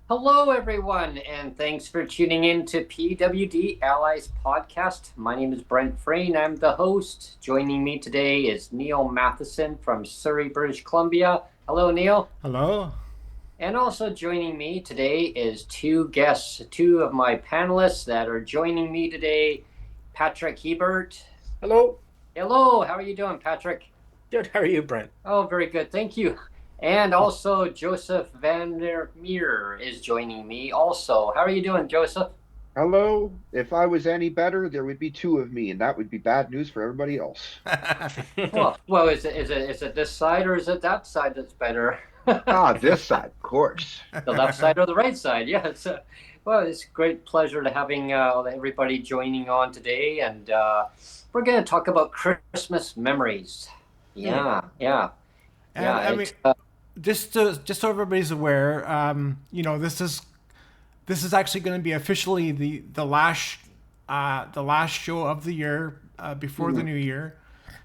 Hello, everyone, and thanks for tuning in to PWD Allies podcast. My name is Brent Frain. I'm the host. Joining me today is Neil Matheson from Surrey, British Columbia. Hello, Neil. Hello. And also joining me today is two guests, two of my panelists that are joining me today. Patrick Hebert. Hello. Hello, how are you doing, Patrick? Good. How are you, Brent? Oh, very good. Thank you. And also Joseph Vander Meer is joining me also. How are you doing, Joseph? Hello. If I was any better, there would be two of me, and that would be bad news for everybody else. Well, is it this side or is it that side that's better? This side, of course. The left side or the right side? Yeah. Well, it's a great pleasure to having everybody joining on today, and we're going to talk about Christmas memories. Yeah. And I mean, just so everybody's aware, this is actually going to be officially the last show of the year before the new year,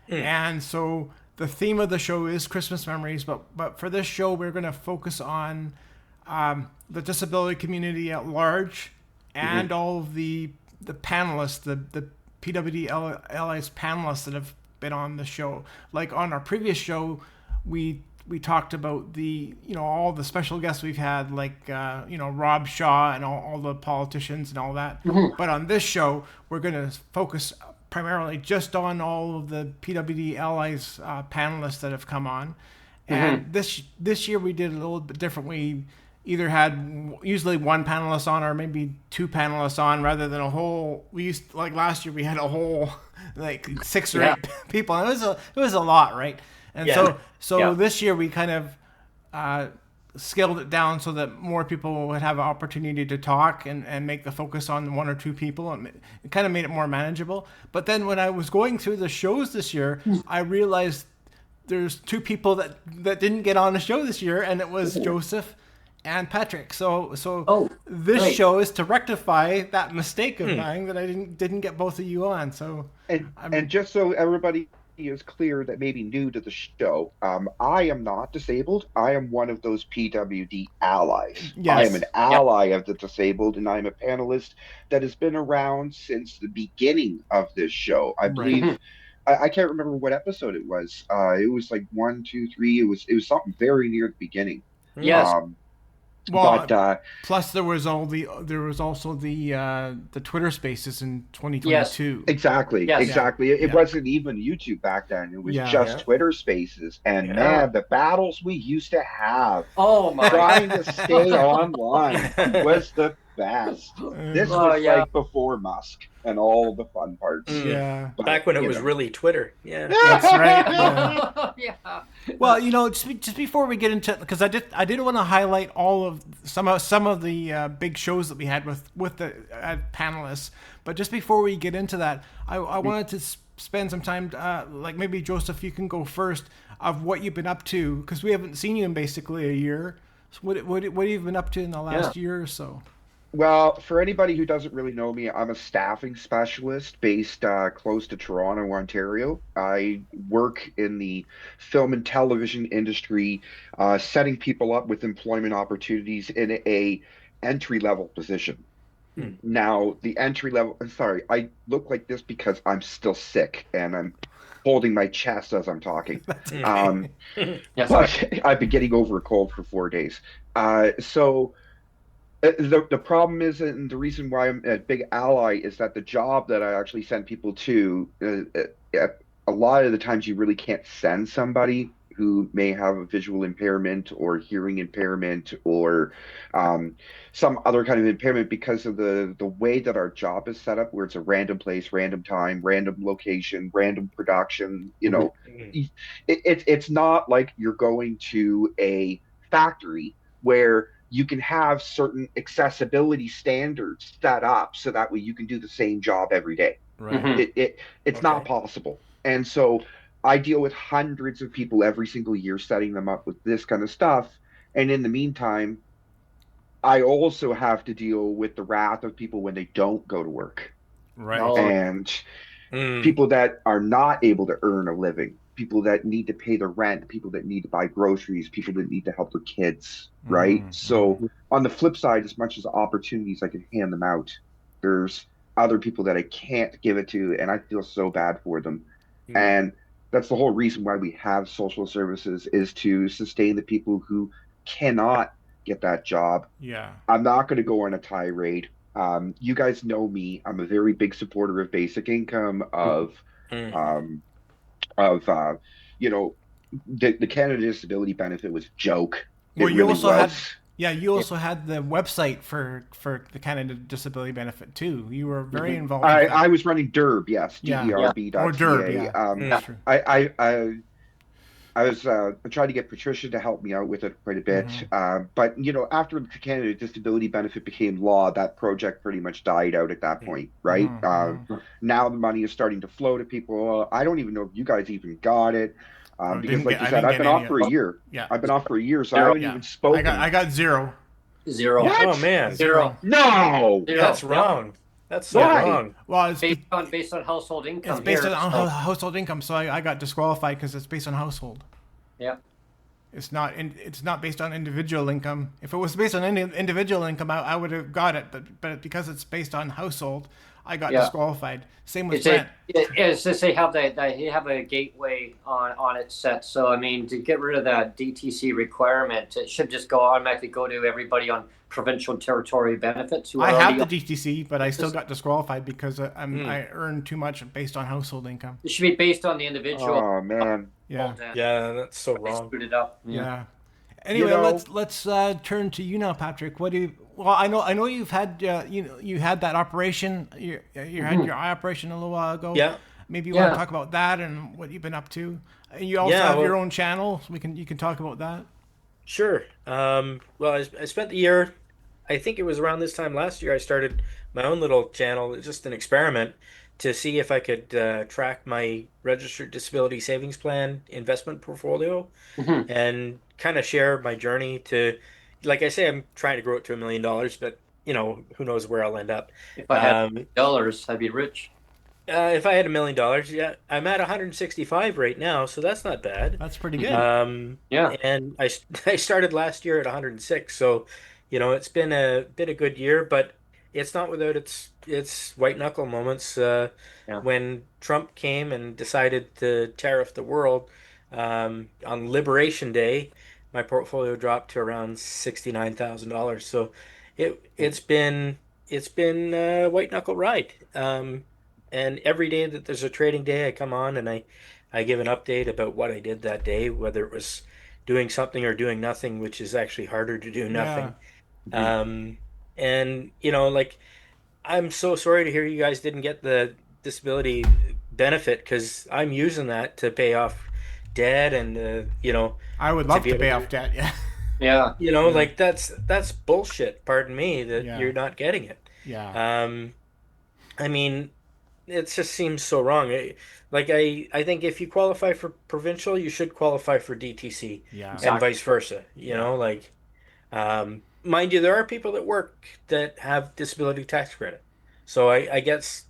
and so the theme of the show is Christmas memories. But for this show, we're going to focus on the disability community at large and all of the panelists, the PWD Allies panelists that have been on the show. Like on our previous show, we talked about all the special guests we've had, like Rob Shaw and all the politicians and all that. But on this show, we're going to focus primarily just on all of the PWD Allies panelists that have come on. And this year we did a little bit different. We either had usually one panelist on or maybe two panelists on rather than a whole. We used, like last year we had a whole like 6 or 8 people, and it was a lot, right? And so this year we kind of scaled it down so that more people would have an opportunity to talk and make the focus on one or two people, and it kind of made it more manageable. But then when I was going through the shows this year, I realized there's two people that didn't get on the show this year, and it was Joseph and Patrick. So this show is to rectify that mistake of mine that I didn't get both of you on. So and just so everybody is clear that may be new to the show, I am not disabled. I am one of those PWD allies. Yes. I am an ally of the disabled, and I'm a panelist that has been around since the beginning of this show. I believe I can't remember what episode it was. It was like 1, 2, 3. It was something very near the beginning. Yes. Plus there was also the Twitter Spaces in 2022. Yes. Exactly. It wasn't even YouTube back then. It was just Twitter Spaces, and man, the battles we used to have. Oh my! Trying to stay online was the best. This was like before Musk and all the fun parts. Yeah. But, back when it was really Twitter. Yeah. That's right. Yeah. Well, just before we get into, because I did want to highlight all of some of the big shows that we had with the panelists. But just before we get into that, I wanted to spend some time, like maybe Joseph, you can go first, of what you've been up to, because we haven't seen you in basically a year. So what have you been up to in the last year or so? Well, for anybody who doesn't really know me, I'm a staffing specialist based close to Toronto, Ontario. I work in the film and television industry, setting people up with employment opportunities in a entry-level position. Now, the entry-level, sorry, I look like this because I'm still sick and I'm holding my chest as I'm talking. But I've been getting over a cold for 4 days. The problem is, and the reason why I'm a big ally, is that the job that I actually send people to, a lot of the times you really can't send somebody who may have a visual impairment or hearing impairment or some other kind of impairment, because of the way that our job is set up, where it's a random place, random time, random location, random production. It's not like you're going to a factory where you can have certain accessibility standards set up so that way you can do the same job every day. Right. It's not Okay. possible. And so I deal with hundreds of people every single year, setting them up with this kind of stuff. And in the meantime, I also have to deal with the wrath of people when they don't go to work, Right. Oh, and Mm. people that are not able to earn a living, people that need to pay the rent, people that need to buy groceries, people that need to help their kids, right? So on the flip side, as much as opportunities I can hand them out, there's other people that I can't give it to, and I feel so bad for them. Mm. And that's the whole reason why we have social services, is to sustain the people who cannot get that job. Yeah. I'm not going to go on a tirade. You guys know me. I'm a very big supporter of basic income, Mm. um, of you know, the Canada Disability Benefit was a joke. Well, It you really also had, was. yeah, you also had the website for the Canada Disability Benefit too. You were very mhm. involved with I that. was running DERB, yes, Yeah. Yeah. Or Derb, derb.ca. yeah. Mm. That's Yeah. true. I was I tried to get Patricia to help me out with it quite a bit. Mm-hmm. But after the Canada Disability Benefit became law, that project pretty much died out at that Mm. point, right? Mm-hmm. Mm-hmm. Now the money is starting to flow to people. I don't even know if you guys even got it, I because, didn't like get you I said, didn't I've get been any off of for a it. year. Yeah. I've been off for a year, so I Zero. haven't Yeah. even spoken. I got zero. Zero. Yeah. Oh What? man, Zero. No. Zero. that's Yep. wrong. That's so Yeah. Why? wrong. Well, it's Based on household it's income based here. on So household income, so I got disqualified because it's based on household. yeah. It's not based on individual income. If it was based on individual income, I would have got it. But because it's based on household, I got Yeah. disqualified. Same with It's a Brent. it's just they have they have a gateway on it set. So I mean, to get rid of that DTC requirement, it should just go automatically go to everybody on provincial and territory benefits who I are have already the on DTC, but I still this. got disqualified because Mm. I earn too much based on household income. It should be based on the individual. Oh man. Yeah, And Yeah, that's so they wrong. screwed it up. Yeah. yeah. You Anyway, know, let's turn to you now, Patrick. What do you? Well, I know you've had you had that operation. You had your eye operation a little while ago. Yeah. Maybe you want to Yeah. talk about that and what you've been up to. And you also Yeah, have your well, own channel. So you can talk about that. sure. Well, I spent the year, I think it was around this time last year, I started my own little channel, just an experiment to see if I could track my registered disability savings plan investment portfolio Mhm. and kind of share my journey to, like I say, I'm trying to grow it to $1 million, but who knows where I'll end up. If I had Um, dollars, I'd be rich. if I had $1 million, yeah, I'm at 165 right now, so that's not bad. That's pretty good. Mhm. Yeah. And I started last year at 106, so it's been a good year, but it's not without its white knuckle moments. Yeah. When Trump came and decided to tariff the world on Liberation Day, my portfolio dropped to around $69,000. So it's been a white knuckle ride. And every day that there's a trading day, I come on and I give an update about what I did that day, whether it was doing something or doing nothing, which is actually harder to do Yeah. nothing. Mhm. Um, and like I'm so sorry to hear you guys didn't get the disability benefit because I'm using that to pay off debt and I would to love be to able pay to off debt. Yeah. Yeah. Yeah. like that's bullshit. Pardon me that Yeah. you're not getting it. Yeah. Um, I mean, it just seems so wrong. I think if you qualify for provincial, you should qualify for DTC Yeah. and Exactly. vice versa. Yeah. Mind you, there are people that work that have disability tax credit. So I guess,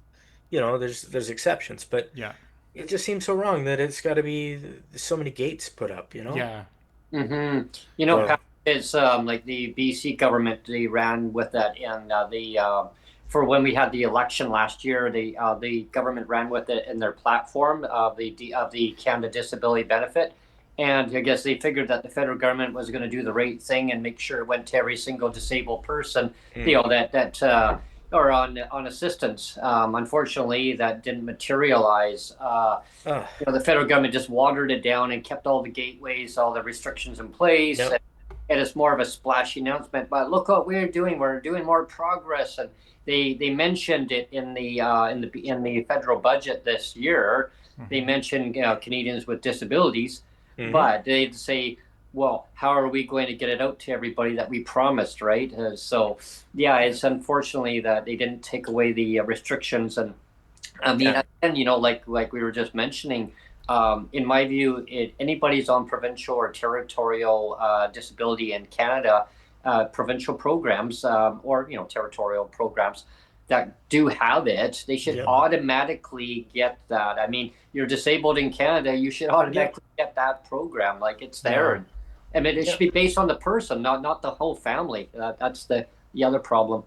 there's exceptions, but Yeah. it just seems so wrong that it's got to be so many gates put up. Yeah. Hmm. So, Pat, it's like the BC government. They ran with that in the for when we had the election last year. The government ran with it in their platform of the Canada Disability Benefit, and I guess they figured that the federal government was going to do the right thing and make sure it went to every single disabled person. mm, That or on assistance. Unfortunately, that didn't materialize. uh, The federal government just watered it down and kept all the gateways, all the restrictions in place. yep. And it's more of a splashy announcement. But look what we're doing. We're doing more progress. And they mentioned it in the federal budget this year. They Hmm. mentioned Canadians with disabilities, Hmm. but they'd say well, how are we going to get it out to everybody that we promised, right? So, yeah, it's unfortunately that they didn't take away the restrictions. And I mean, Yeah. again, like we were just mentioning, in my view, anybody's on provincial or territorial disability in Canada, provincial programs or territorial programs that do have it, they should Yep. automatically get that. I mean, you're disabled in Canada, you should automatically get that program. Like it's there. I mean, it should be based on the person, not the whole family. That's the other problem.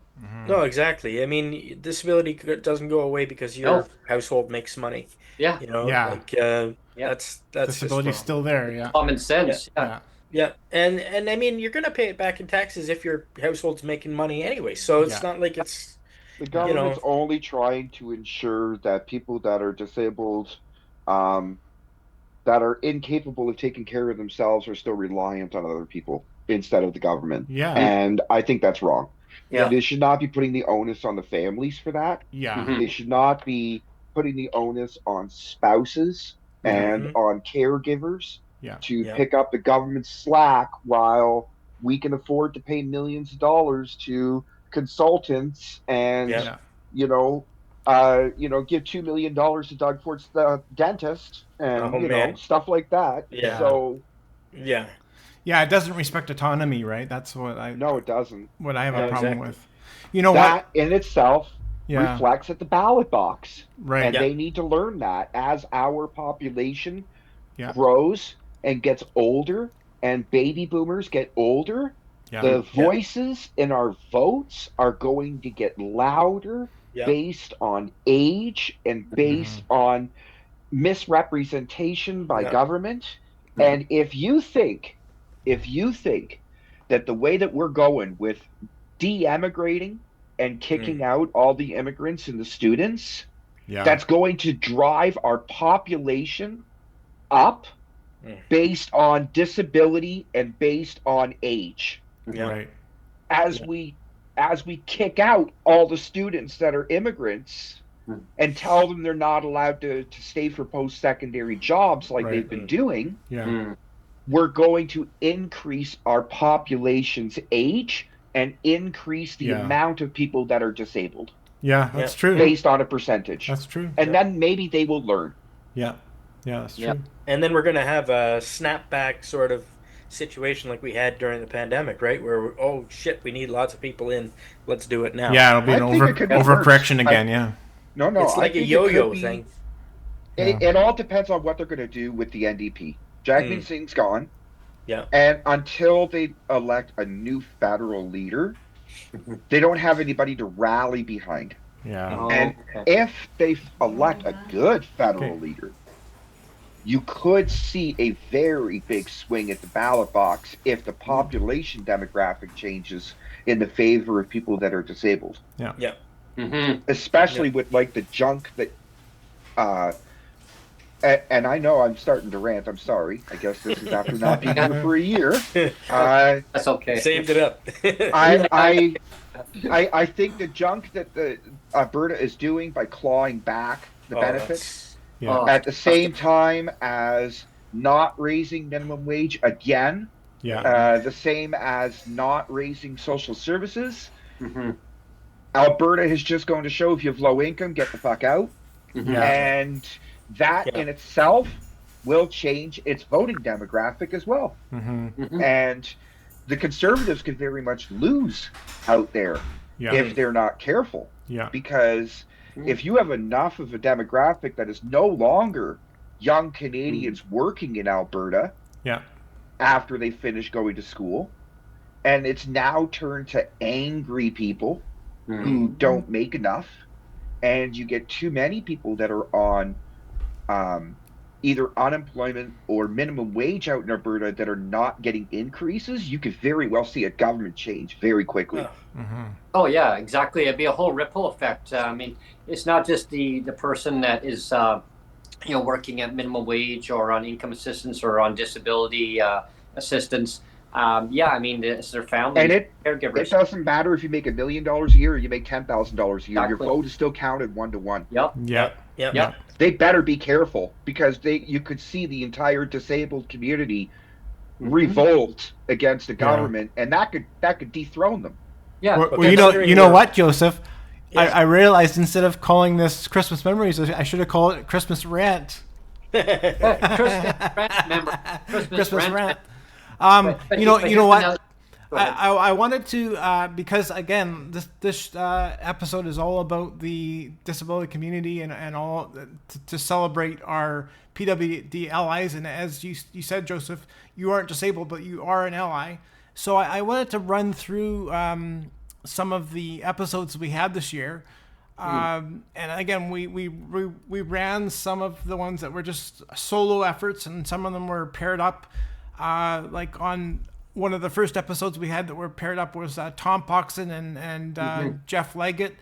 No, exactly. I mean, disability doesn't go away because your No. household makes money. Yeah. You know, Yeah. like Yeah. that's just Disability's wrong. still there. Yeah. Common sense. Yeah. Yeah. Yeah, and I mean, you're gonna pay it back in taxes if your household's making money anyway. So it's Yeah. not like it's, The you government's know, only trying to ensure that people that are disabled, um, that are incapable of taking care of themselves, are still reliant on other people instead of the government. Yeah. And I think that's wrong. Yeah. They should not be putting the onus on the families for that. Yeah. Mhm. They should not be putting the onus on spouses and Mhm. on caregivers Yeah. to Yeah. pick up the government slack while we can afford to pay millions of dollars to consultants and Yeah. Yeah. you know give $2 million to Doug Fort's the dentist and Oh man. stuff like that. Yeah. So Yeah. Yeah. It doesn't respect autonomy, right? That's no, it doesn't. what I have a No, And problem exactly. with. You know that what? in itself Yeah. reflects at the ballot box. Right. And Yeah. they need to learn that as our population Yeah. grows and gets older and baby boomers get older, Yeah. the Yeah. voices in our votes are going to get louder Yeah. based on age and based on misrepresentation by Yeah. government. Yeah. And if you think that the way that we're going with de-emigrating and kicking out all the immigrants and the students, Yeah. that's going to drive our population up Mm. based on disability and based on age. Yeah. Right. As Yeah. we kick out all the students that are immigrants and tell them they're not allowed to stay for post-secondary jobs like Right. they've been doing, Yeah. we're going to increase our population's age and increase the Yeah. amount of people that are disabled Yeah. That's Yeah. true. based on a percentage. That's true. And then maybe they will learn. Yeah. Yeah. That's true. Yeah. And then we're gonna have a snapback sort of situation like we had during the pandemic, right? Where oh shit, we need lots of people in. Let's do it now. Yeah. It'll be an I think it could be overcorrection worse. again. Yeah. No, It's I like a think it yo-yo could be. thing. It all depends on what they're going to do with the NDP. Jagmeet Singh's gone. Yeah. And until they elect a new federal leader, they don't have anybody to rally behind. Yeah. Oh, And okay. if they elect a good federal leader, you could see a very big swing at the ballot box if the population demographic changes in the favor of people that are disabled. Yeah. Mhm. Especially with like the junk that and I know I'm starting to rant. I'm sorry. I guess this is after not being here for a year. That's okay. Saved it up. I think the junk that the Alberta is doing by clawing back the benefits Yeah. Oh, at the same time as not raising minimum wage again, Yeah. the same as not raising social services. mhm. Alberta is just going to show if you have low income, get the fuck out. Mhm. Yeah. And that Yeah. in itself will change its voting demographic as well. Mm-hmm. Mhm. And the conservatives could very much lose out there Yeah. if they're not careful. Yeah. Because if you have enough of a demographic that is no longer young Canadians working in Alberta Yeah. after they finish going to school, and it's now turned to angry people who don't make enough, and you get too many people that are on either unemployment or minimum wage out in Alberta that are not getting increases, you could very well see a government change very quickly. Oh. Mm-hmm. Oh yeah, exactly. It'd be a whole ripple effect. I mean, it's not just the person that is working at minimum wage or on income assistance or on disability assistance. Yeah, I mean, it's their family, And it caregivers. doesn't matter if you make $1 million a year or you make $10,000 a year. Your Exactly. vote is still counted 1-to-1. Yep. Yeah. Yep. Yep. They better be careful because you could see the entire disabled community revolt against the government, and that could dethrone them. Yeah. Well, Well, you know what, Joseph? Yeah. I realized instead of calling this Christmas Memories, I should have called it Christmas Rant. Christmas rant member. Christmas Rant. But You know here's what? another- Go ahead. I wanted to because again this episode is all about the disability community and all to celebrate our PWD allies, and as you said, Joseph, you aren't disabled but you are an ally. So I wanted to run through some of the episodes we had this year. And again, we ran some of the ones that were just solo efforts, and some of them were paired up. Like on one of the first episodes we had that were paired up was Tom Poxon and Jeff Leggett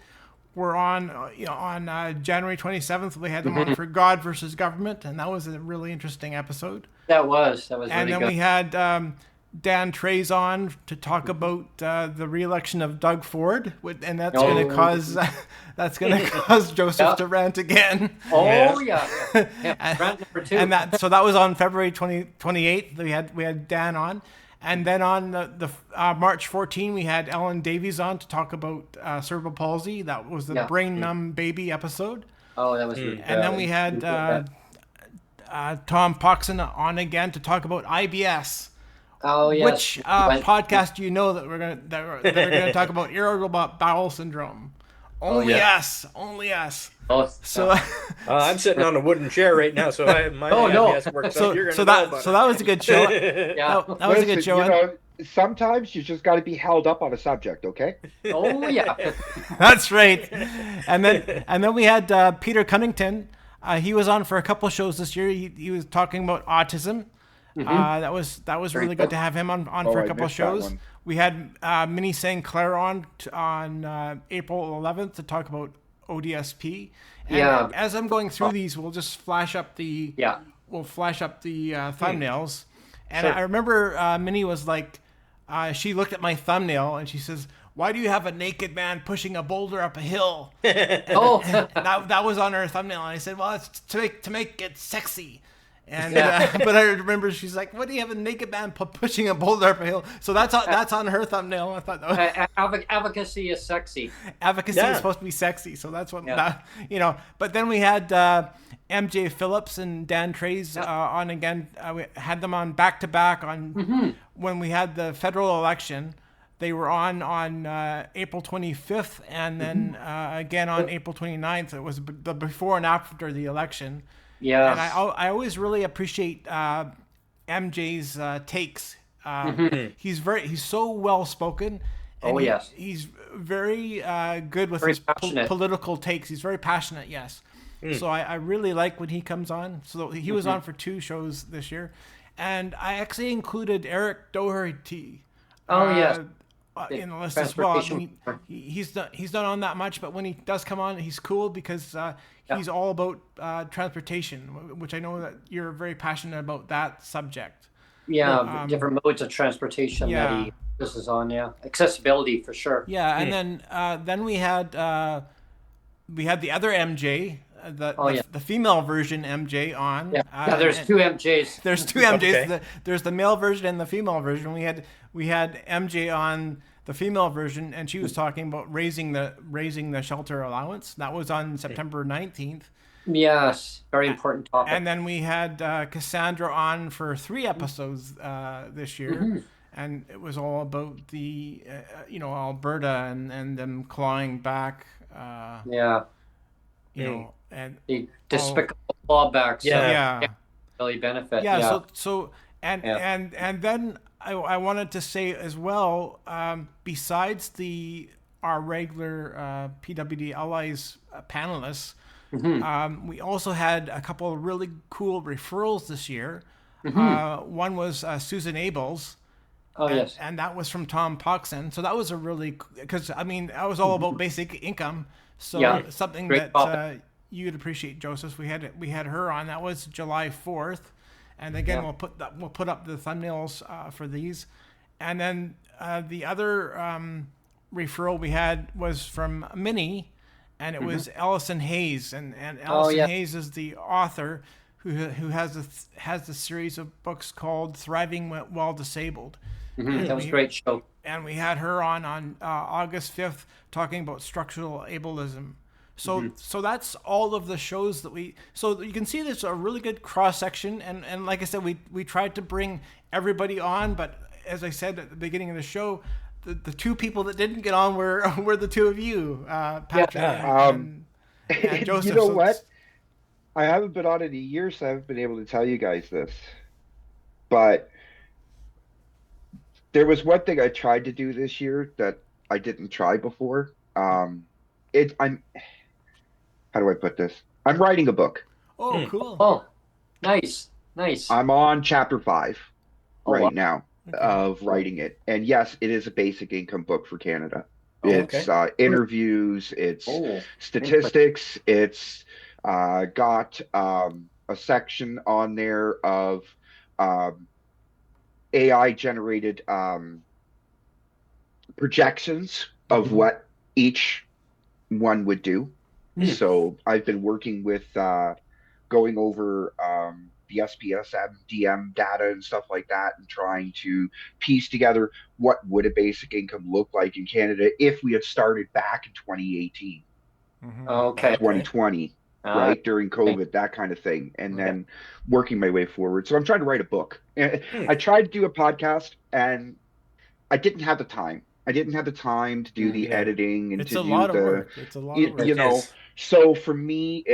were on on January 27th. We had them on for God versus Government, and that was a really interesting episode. That was And really then good. we had Dan Trays on to talk about the re-election of Doug Ford, and that's going to cause Joseph Yeah. to rant again. Oh yeah. Rant number 2. And that was on February 28th. We had Dan on, and then on the March 14 we had Ellen Davies on to talk about cerebral palsy. That was the brain numb baby episode. Oh, that was really good. And then we had Tom Poxon on again to talk about IBS. Oh yes. Which podcast do you know that we're gonna talk about irritable bowel syndrome? Only us. Oh, So I'm sitting on a wooden chair right now, so my IBS works out. You're gonna know about that was a good show. yeah. That was a good show. Sometimes you just got to be held up on a subject, okay? Oh yeah. That's right. And then we had Peter Cunnington. He was on for a couple shows this year. He was talking about autism. That was really good to have him on for a couple of missed that shows. one. We had Minnie St. Clair on April 11th to talk about ODSP. And Yeah. as I'm going through these, we'll just flash up the thumbnails. And Sure. I remember Minnie was like, she looked at my thumbnail and she says, "Why do you have a naked man pushing a boulder up a hill?" Oh. that was on her thumbnail, and I said, "Well, it's to make it sexy." And Yeah. but I remember she's like, "What do you have a naked man pushing a boulder up a hill?" So that's on her thumbnail. I thought that was, Advocacy is sexy. advocacy Yeah. is supposed to be sexy, so that's what Yeah. But then we had MJ Phillips and Dan Trays on again. We had them on back to back on when we had the federal election. They were on April 25th, and then again on April 29th. It was the before and after the election. Yeah. And I always really appreciate MJ's takes. He's so well spoken. Oh, yes. He's very good with Very his passionate. political takes. He's very passionate. Yes. So I really like when he comes on. So he was on for 2 shows this year, and I actually included Eric Doherty. Oh, yes. In the list as well. I Transportation. mean, he's not on that much, but when he does come on, he's cool because he's all about transportation, which I know that you're very passionate about that subject. Yeah. Different modes of transportation that this is on. Yeah. Accessibility for sure. Yeah, and then we had the other MJ, the female version MJ on. Yeah. There's 2 MJs. There's 2 MJs. Okay. There's the male version and the female version. We had MJ on the female version, and she was talking about raising the shelter allowance. That was on September 19th. Yes. Very important topic. And then we had Cassandra on for 3 episodes this year, and it was all about the Alberta and them clawing back. Yeah. And The despicable clawbacks. Yeah. Really benefit. yeah. So and then I wanted to say as well, besides our regular PWD Allies panelists, we also had a couple of really cool referrals this year. One was Susan Abels. Oh, yes. And that was from Tom Poxon. So that was a really, because I mean, that was all about basic income. So something Great that you'd appreciate, Joseph. We had her on. That was July 4th. And again, we'll put up the thumbnails for these. And then the other referral we had was from Minnie, and it was Allison Hayes. And Allison Hayes is the author who has a series of books called Thriving While Disabled. That was a great show. And we had her on August 5th talking about structural ableism. So that's all of the shows that so you can see there's a really good cross section, and like I said, we tried to bring everybody on, but as I said at the beginning of the show, the two people that didn't get on were the two of you, Patrick and Joseph. You know what? I haven't been on in a year, so I haven't been able to tell you guys this. But there was one thing I tried to do this year that I didn't try before. I'm how do I put this? I'm writing a book. Oh, cool. Oh, nice. I'm on chapter 5 wow. now of writing it. And yes, it is a basic income book for Canada. It's interviews, it's statistics, it's got a section on there of AI generated projections of what each one would do. So I've been working with going over the SPS DM data and stuff like that, and trying to piece together what would a basic income look like in Canada if we had started back in 2018, 2020, right, during COVID, that kind of thing, and then working my way forward. So I'm trying to write a book. I tried to do a podcast, and I didn't have the time. I didn't have the time to do the editing and it's to a do lot the of work. It's a lot of work. You know. So for me,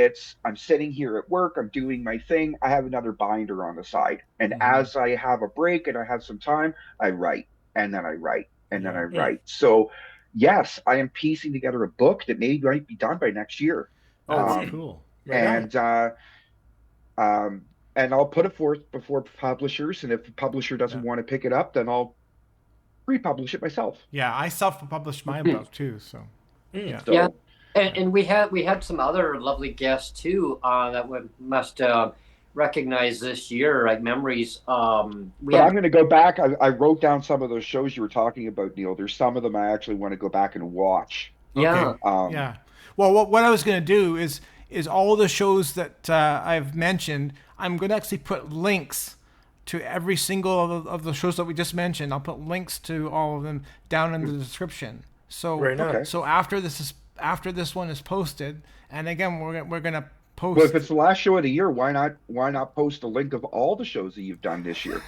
I'm sitting here at work, I'm doing my thing, I have another binder on the side. And as I have a break and I have some time, I write, and then I write, and then I write. So yes, I am piecing together a book that maybe might be done by next year. That's cool. And I'll put it forth before publishers, and if the publisher doesn't want to pick it up, then I'll republish it myself. Yeah, I self-published my book too, so. Yeah. And we had some other lovely guests too that must recognize this year, like memories. I'm going to go back. I wrote down some of those shows you were talking about, Neil. There's some of them I actually want to go back and watch. Yeah. Yeah. Well, what I was going to do is all the shows that I've mentioned, I'm going to actually put links to every single of the shows that we just mentioned. I'll put links to all of them down in the description. So so after this one is posted, and again we're gonna post. Well, if it's the last show of the year, why not post a link of all the shows that you've done this year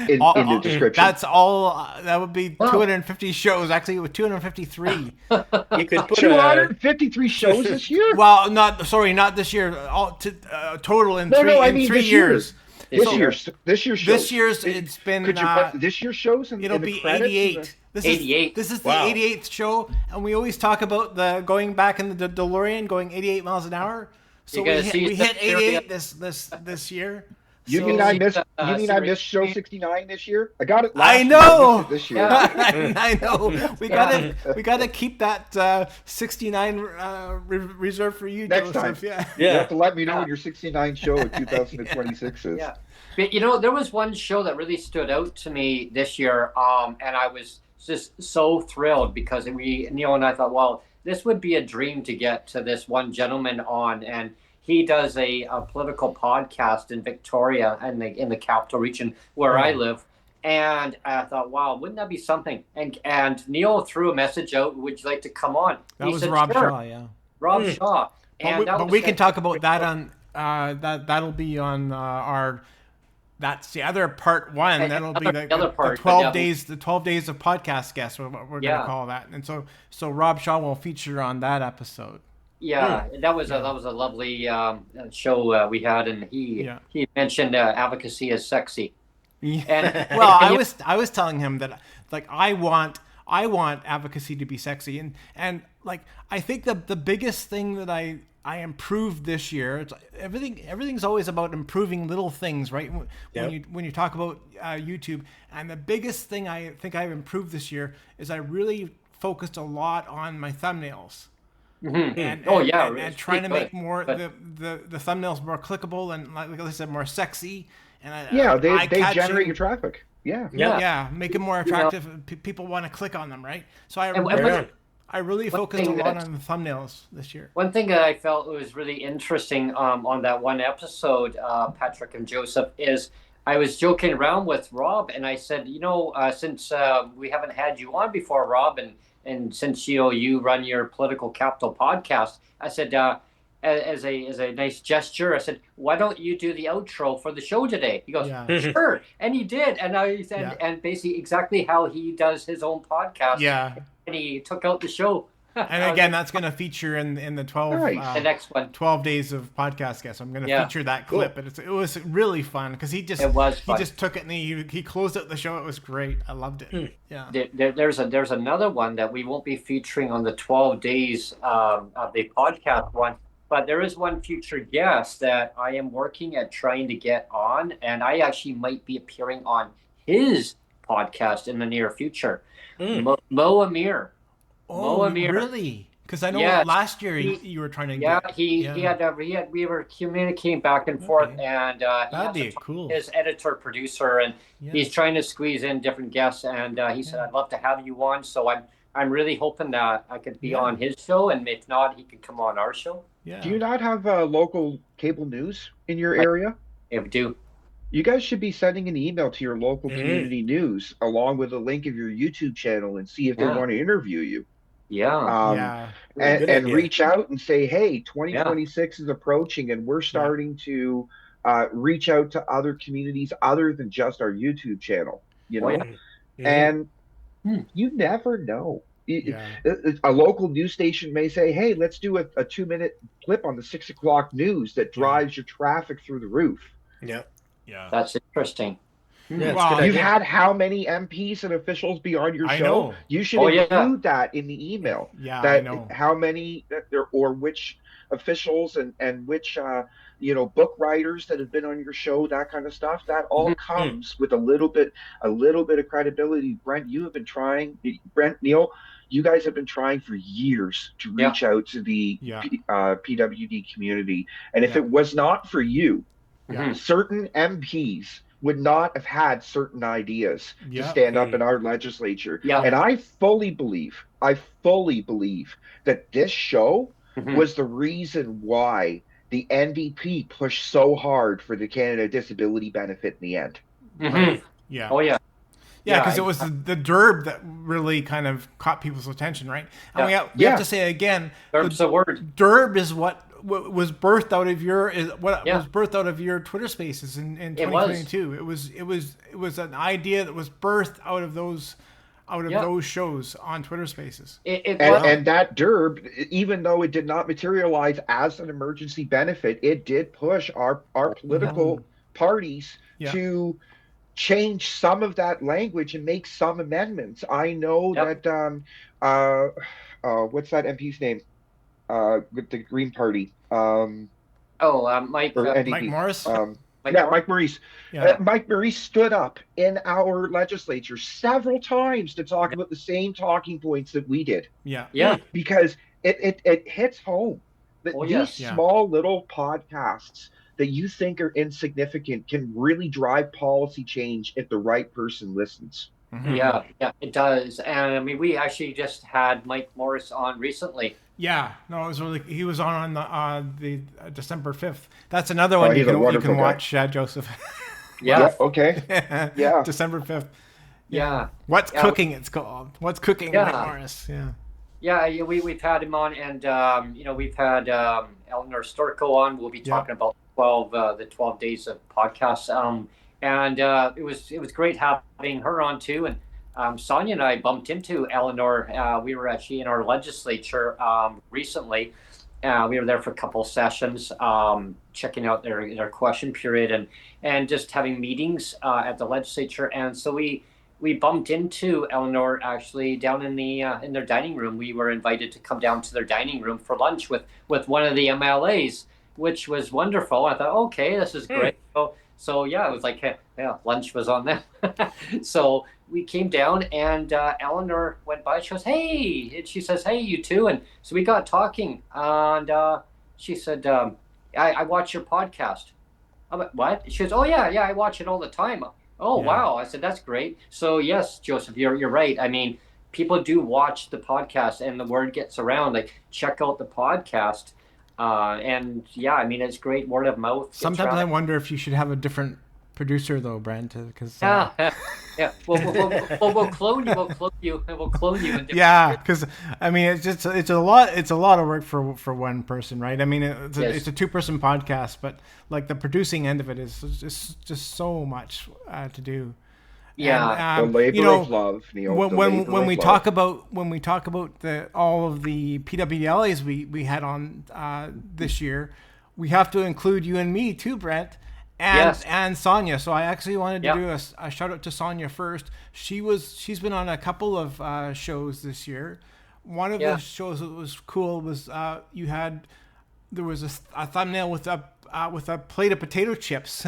in the description? That's all. That would be 250 shows. Actually, it was 253. You could put 253 shows this year. Well, not this year. Total in three years. This year's shows. This year's it's been. Could you put this year's shows in? It'll in the be credits 88. This is the 88th show, and we always talk about the going back in the DeLorean, going 88 miles an hour. So we hit 88 this year. You mean I missed show 69 this year? I got it. I know. This year. I know. We gotta keep that 69 reserved for you next Joseph. time. You have to let me know when your 69 show in 2026 is. Yeah. But there was one show that really stood out to me this year, and I was just so thrilled because Neil and I thought, well, this would be a dream to get to this one gentleman on, and he does a political podcast in Victoria and in the capital region where I live. And I thought, wow, wouldn't that be something? And Neil threw a message out, would you like to come on? That was Rob Shaw, yeah. Rob Shaw. But we can talk about that on that'll be on our. That's the other part one. That'll be the 12 days. The 12 days of podcast guests. We're going to call that. And so Rob Shaw will feature on that episode. Yeah, that was a lovely show we had, and he mentioned advocacy is sexy. And well, I was telling him that like I want advocacy to be sexy, and like I think the biggest thing that I improved this year. It's everything's always about improving little things, right? When you talk about YouTube, and the biggest thing I think I've improved this year is I really focused a lot on my thumbnails. And trying to make more the thumbnails more clickable and like I said, more sexy. And they generate your traffic. Yeah, make it more attractive. People want to click on them, right? So I really One focused a thing lot that on the thumbnails this year. one thing that I felt was really interesting on that one episode, Patrick and Joseph, is I was joking around with Rob, and I said, since we haven't had you on before, Rob, and since you run your political capital podcast, I said, as a nice gesture, I said, why don't you do the outro for the show today? He goes, Yeah. sure, and he did, and I said, Yeah. and basically exactly how he does his own podcast, Yeah. and he took out the show. And again, that's going to feature in the 12, Nice. The next one. 12 days of podcast guests. I'm going to feature that clip, and it was really fun because he just took it and he closed out the show. It was great. I loved it. Yeah. There's another one that we won't be featuring on the 12 days of the podcast one, but there is one future guest that I am working at trying to get on, and I actually might be appearing on his podcast in the near future. Mo Amir. Oh, Amir. really? Because I know Yeah, last year you were trying to get... we were communicating back and forth, and that'd be cool. His editor producer, and he's trying to squeeze in different guests, and he said, I'd love to have you on, so I'm really hoping that I could be on his show, and if not, he could come on our show. Yeah. Do you not have local cable news in your area? Yeah, we do. You guys should be sending an email to your local community news along with a link of your YouTube channel and see if they want to interview you. Yeah. And reach out and say, hey, 2026 is approaching and we're starting to reach out to other communities other than just our YouTube channel, and you never know. A local news station may say, hey, let's do a 2-minute clip on the 6 o'clock news that drives your traffic through the roof. Yeah. That's interesting. Wow. You've had how many MPs and officials be on your show? Know. You should include that in the email. Yeah, that I know. How many or which officials and which book writers that have been on your show, that kind of stuff. That all comes with a little bit of credibility. Brent, you have been trying. Brent, Neil, you guys have been trying for years to reach out to the PWD community, and if it was not for you, certain MPs would not have had certain ideas to stand up in our legislature. And I fully believe that this show was the reason why the NDP pushed so hard for the Canada Disability Benefit in the end. Yeah. Oh, yeah. Yeah, because it was the DERB that really kind of caught people's attention, right? And we have to say again, DERB's the word. DERB is what was birthed out of your Twitter Spaces in 2022. It was an idea that was birthed out of those shows on Twitter Spaces. And that DERB, even though it did not materialize as an emergency benefit, it did push our political parties to change some of that language and make some amendments. I know that what's that MP's name? With the Green Party. Mike Morris. Mike Maurice. Mike Maurice stood up in our legislature several times to talk about the same talking points that we did. Yeah. Because it hits home that these small little podcasts that you think are insignificant can really drive policy change if the right person listens. Yeah, it does. And I mean, we actually just had Mike Morris on recently. Yeah, no, it was really. He was on the December 5th. That's another one you can watch, Joseph. Okay. Yeah. December 5th. Yeah. What's cooking? It's called. What's cooking? Mike Morris. Yeah. We've had him on, and we've had Eleanor Storko on. We'll be talking about the 12 days of podcasts. And it was great having her on too. And Sonia and I bumped into Eleanor. We were actually in our legislature recently. We were there for a couple of sessions, checking out their question period and just having meetings at the legislature. And so we bumped into Eleanor actually down in their dining room. We were invited to come down to their dining room for lunch with one of the MLAs, which was wonderful. I thought, okay, this is great. So it was like, lunch was on them. So we came down, and Eleanor went by. She goes, hey, and she says, hey, you too. And so we got talking, and she said, I watch your podcast. I went, what? She goes, oh yeah, I watch it all the time. Oh wow. I said, that's great. So yes, Joseph, you're right. I mean, people do watch the podcast and the word gets around, like check out the podcast. And yeah, I mean, it's great. Word of mouth gets Sometimes I around. wonder if you should have a different producer though, Brent, because Yeah, yeah. We'll clone you. We'll clone you, and we'll clone you in different. yeah, because I mean, it's a lot of work for one person, right? I mean, it's Yes. a 2-person podcast, but like the producing end of it is just so much to do. And Yeah. The you labor of know, love, Neil. when The when labor when of we love. talk about the all of the PWD Allies we had on this year, we have to include you and me too, Brent, Yes. and Sonia. So I actually wanted to Yeah. do a shout out to Sonia first. She's been on a couple of shows this year. One of the Yeah. shows that was cool was there was a thumbnail with a plate of potato chips.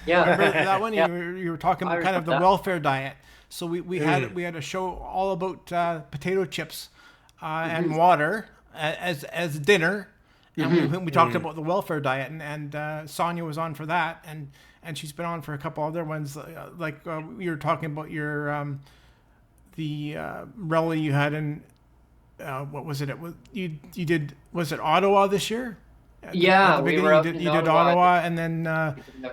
Yeah. Remember that one? Yeah. You were talking I about kind of remember the that. welfare diet. So we had a show all about potato chips and water as dinner, and we talked about the welfare diet, and Sonia was on for that, and she's been on for a couple other ones, like you were talking about your the rally you had in what was it? It was you did, was it Ottawa this year? At Yeah, the we beginning, were out in you did Ottawa Ottawa, and then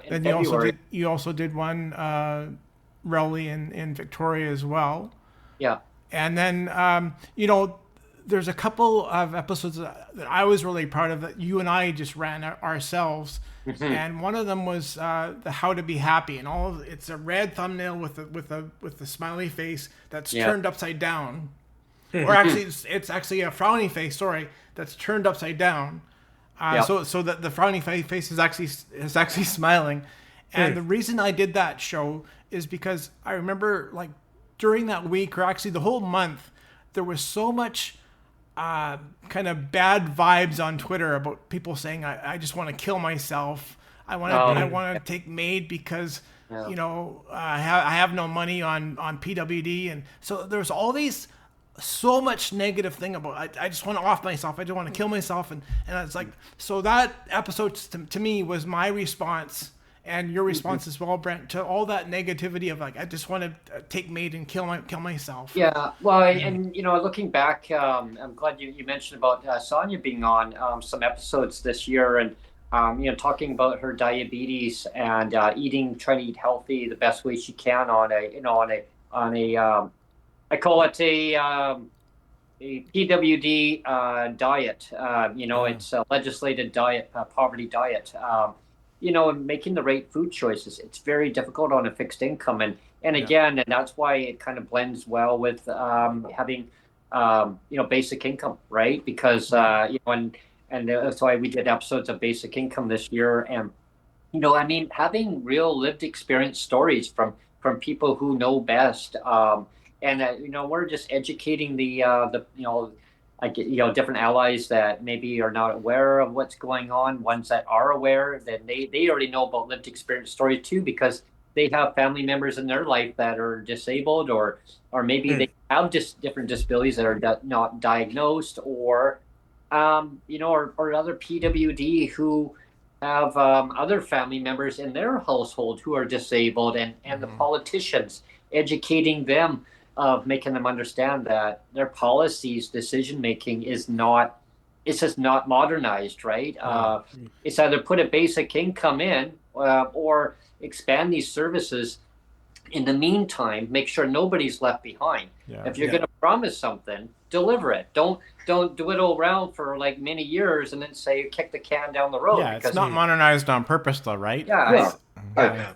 in you also February. did one rally in Victoria as well. Yeah. And then there's a couple of episodes that I was really proud of that you and I just ran ourselves. And one of them was the How to Be Happy, and it's a red thumbnail with the smiley face that's Yeah. turned upside down, or actually it's actually a frowny face. Sorry, that's turned upside down. Yeah. So that the frowny face is actually smiling, and the reason I did that show is because I remember, like, during that week, or actually the whole month, there was so much kind of bad vibes on Twitter about people saying I just want to kill myself. I want to take MAID because Yeah. I have no money on PWD, and so there's all these so much negative thing about I just want to off myself. I just want to kill myself, and it's like, so that episode to me was my response, and your response as well, Brent, to all that negativity of, like, I just want to take MAID and kill myself. Yeah, well, and looking back, I'm glad you mentioned about Sonia being on some episodes this year, and talking about her diabetes and trying to eat healthy the best way she can on a I call it a PWD diet. It's a legislated diet, poverty diet. And making the right food choices. It's very difficult on a fixed income, and again, and that's why it kind of blends well with having basic income, right? Because and that's why we did episodes of basic income this year, and I mean, having real lived experience stories from people who know best. And we're just educating different allies that maybe are not aware of what's going on. Ones that are aware, that they already know about lived experience stories too, because they have family members in their life that are disabled, or maybe they have just different disabilities that are not diagnosed, or or other PWD who have other family members in their household who are disabled, and the politicians educating them, of making them understand that their policies decision making is not, it's just not modernized, right? It's either put a basic income in, or expand these services. In the meantime, make sure nobody's left behind. If you're going to promise something, deliver it. Don't dwindle around for like many years and then say kick the can down the road. Yeah, it's not modernized on purpose, though, right? Yeah.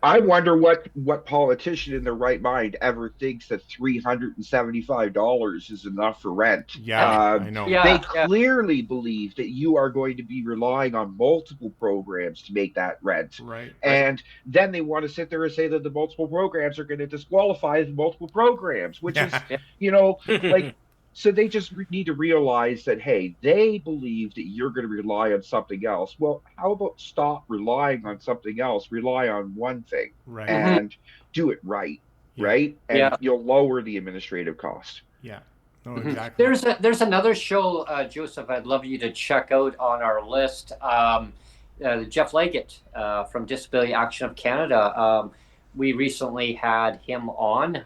I wonder what politician in their right mind ever thinks that $375 is enough for rent. Yeah, I know. They clearly believe that you are going to be relying on multiple programs to make that rent. Right. And then they want to sit there and say that the multiple programs are going to disqualify the multiple programs, which is, like, so they just need to realize that, hey, they believe that you're going to rely on something else. Well, how about stop relying on something else? Rely on one thing, right, and do it right, right? And you'll lower the administrative cost. Yeah, no, exactly. There's another show, Joseph, I'd love you to check out on our list. Jeff Leggett from Disability Action of Canada. We recently had him on.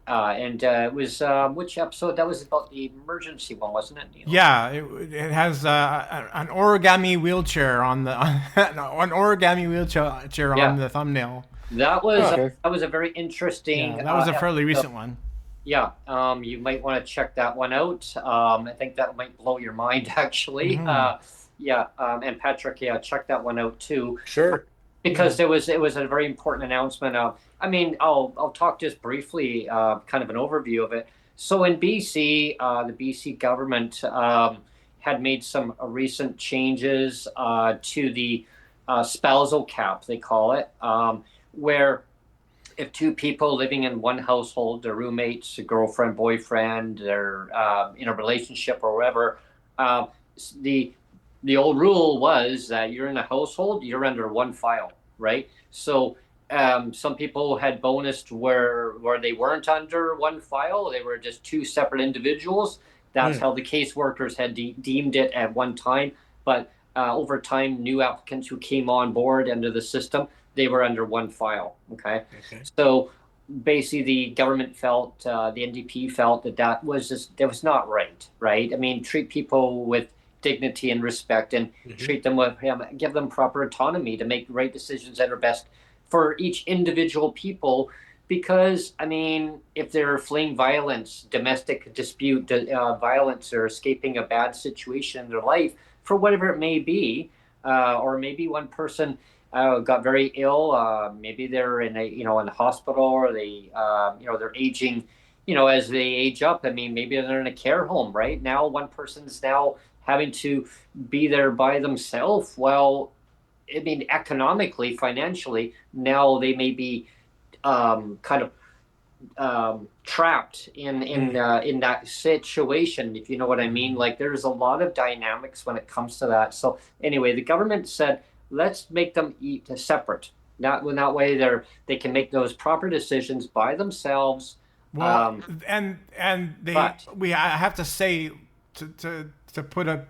And it was which episode? That was about the emergency one, wasn't it, Neil? Yeah, it has an origami wheelchair on the an origami wheelchair Yeah. on the thumbnail. That was Okay. that was a very interesting. Yeah, that was a fairly episode. recent one. Yeah, you might want to check that one out. I think that might blow your mind, actually. Yeah, and Patrick, yeah, check that one out too. Sure. Because it was a very important announcement. I mean, I'll talk just briefly, kind of an overview of it. So in BC, the BC government had made some recent changes to the spousal cap, they call it, where if two people living in one household, they're roommates, a girlfriend, boyfriend, they're in a relationship or whatever, the old rule was that you're in a household, you're under one file, right? So some people had bonused where they weren't under one file; they were just two separate individuals. That's how the caseworkers had deemed it at one time. But over time, new applicants who came on board under the system, they were under one file. Okay. So basically, the government felt, the NDP felt that was not right. Right. I mean, treat people with dignity and respect, and treat them with give them proper autonomy to make right decisions that are best for each individual people. Because I mean, if they're fleeing violence, domestic dispute, violence, or escaping a bad situation in their life for whatever it may be, or maybe one person got very ill, maybe they're in a hospital, or they they're aging, as they age up. I mean, maybe they're in a care home. Right now, one person's now having to be there by themselves. Well, I mean, economically, financially, now they may be kind of trapped in that situation, if you know what I mean. Like, there's a lot of dynamics when it comes to that. So anyway, the government said, let's make them eat separate. That way they can make those proper decisions by themselves. Well, and I have to say, to put an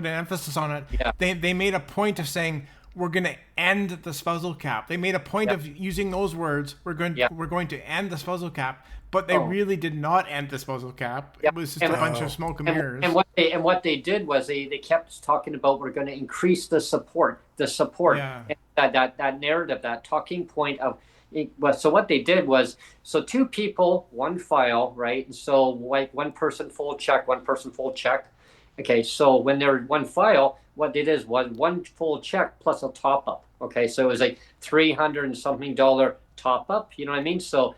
emphasis on it. Yeah. They made a point of saying we're going to end the spousal cap. They made a point of using those words. We're going to end the spousal cap, but they really did not end the spousal cap. It was just a bunch of smoke and mirrors. And what they did was they kept talking about, we're going to increase the support. Yeah. And that narrative, that talking point of. So what they did was, so two people, one file, right? And so like one person full check, one person full check. Okay, so when they're one file, what they did was one full check plus a top up. Okay, so it was like $300 and something top up. You know what I mean? So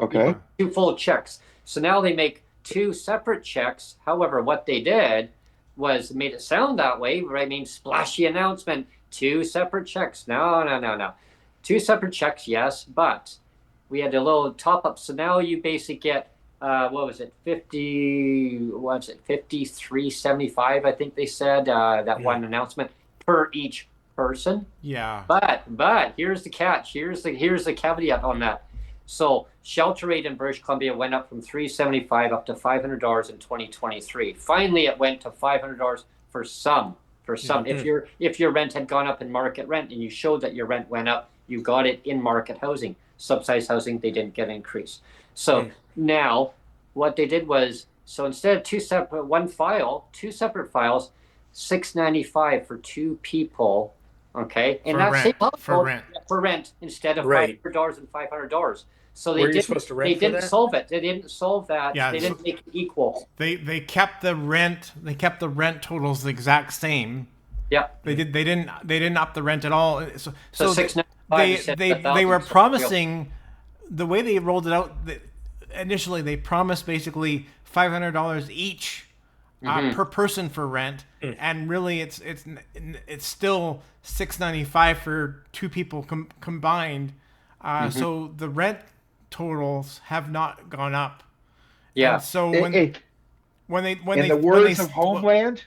two full checks. So now they make two separate checks. However, what they did was made it sound that way, right? I mean, splashy announcement, two separate checks. No. Two separate checks, yes, but we had a little top up. So now you basically get, what was it, 53.75, I think they said, one announcement per each person. Yeah. But here's the catch. Here's the caveat on that. So shelter rate in British Columbia went up from $375 up to $500 in 2023. Finally, it went to $500 for some. If your rent had gone up in market rent and you showed that your rent went up, you got it in market housing. Subsidized housing, they didn't get an increase. So now what they did was, so instead of two separate files, $695 for two people. Okay, and for rent instead of $500 and $500. So they didn't solve it. They didn't solve that. Yeah, they didn't make it equal. They kept the rent. They kept the rent totals the exact same. Yeah. They didn't up the rent at all. So they were promising, the way they rolled it out. Initially, they promised basically $500 each per person for rent, and really it's still $695 for two people combined. So the rent totals have not gone up. Yeah. And so when the words of Homeland,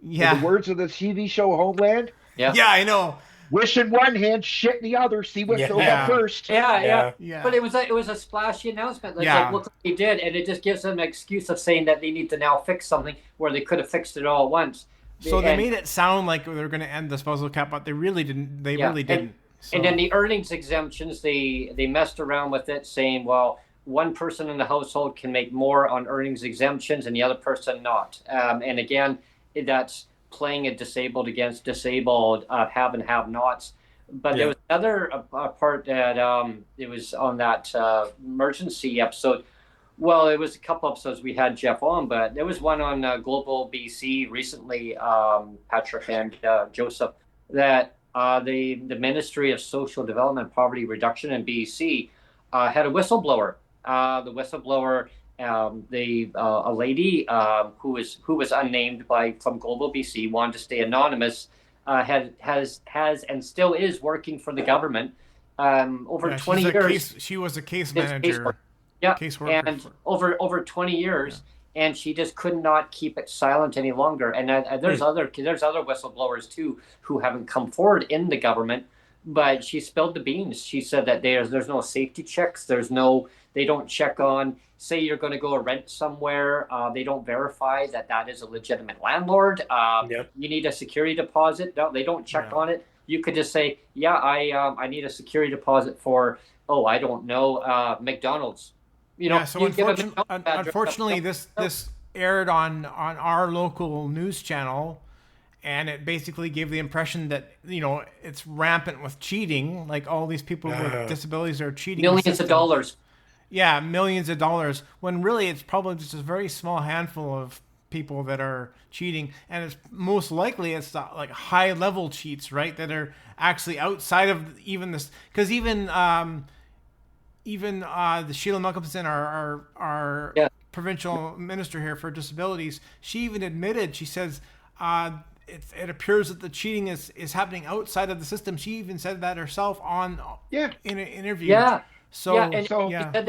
yeah, in the words of the TV show Homeland, yeah, I know. Wish in one hand, shit in the other. See what goes up first. Yeah. But it was a splashy announcement. Like, look what they did, and it just gives them an excuse of saying that they need to now fix something where they could have fixed it all at once. So they made it sound like they were going to end the disposal cap, but they really didn't. They really didn't. And then the earnings exemptions, they messed around with it, saying, well, one person in the household can make more on earnings exemptions and the other person not. And again, that's playing a disabled against disabled, have and have nots. But there was another part that it was on that emergency episode. Well, it was a couple episodes we had Jeff on, but there was one on Global BC recently, Patrick and Joseph, that the Ministry of Social Development and Poverty Reduction in BC had a whistleblower. The whistleblower, a lady who was unnamed from Global BC, wanted to stay anonymous, has and still is working for the government over 20 years. She was a case manager. Yeah, and over 20 years, and she just could not keep it silent any longer. And there's other whistleblowers too who haven't come forward in the government, but she spilled the beans. She said that there's no safety checks. They don't check on. Say you're going to go rent somewhere, they don't verify that is a legitimate landlord. You need a security deposit. No, they don't check on it. You could just say, I need a security deposit for, I don't know, McDonald's. So unfortunately, this aired on our local news channel, and it basically gave the impression that it's rampant with cheating. Like all these people with disabilities are cheating. Millions of dollars. Yeah, millions of dollars. When really it's probably just a very small handful of people that are cheating, and it's most likely it's like high level cheats, right? That are actually outside of even this, because even the Sheila Malcolmson, our provincial minister here for disabilities, she even admitted, she says, it appears that the cheating is happening outside of the system. She even said that herself in an interview. Yeah. So she said that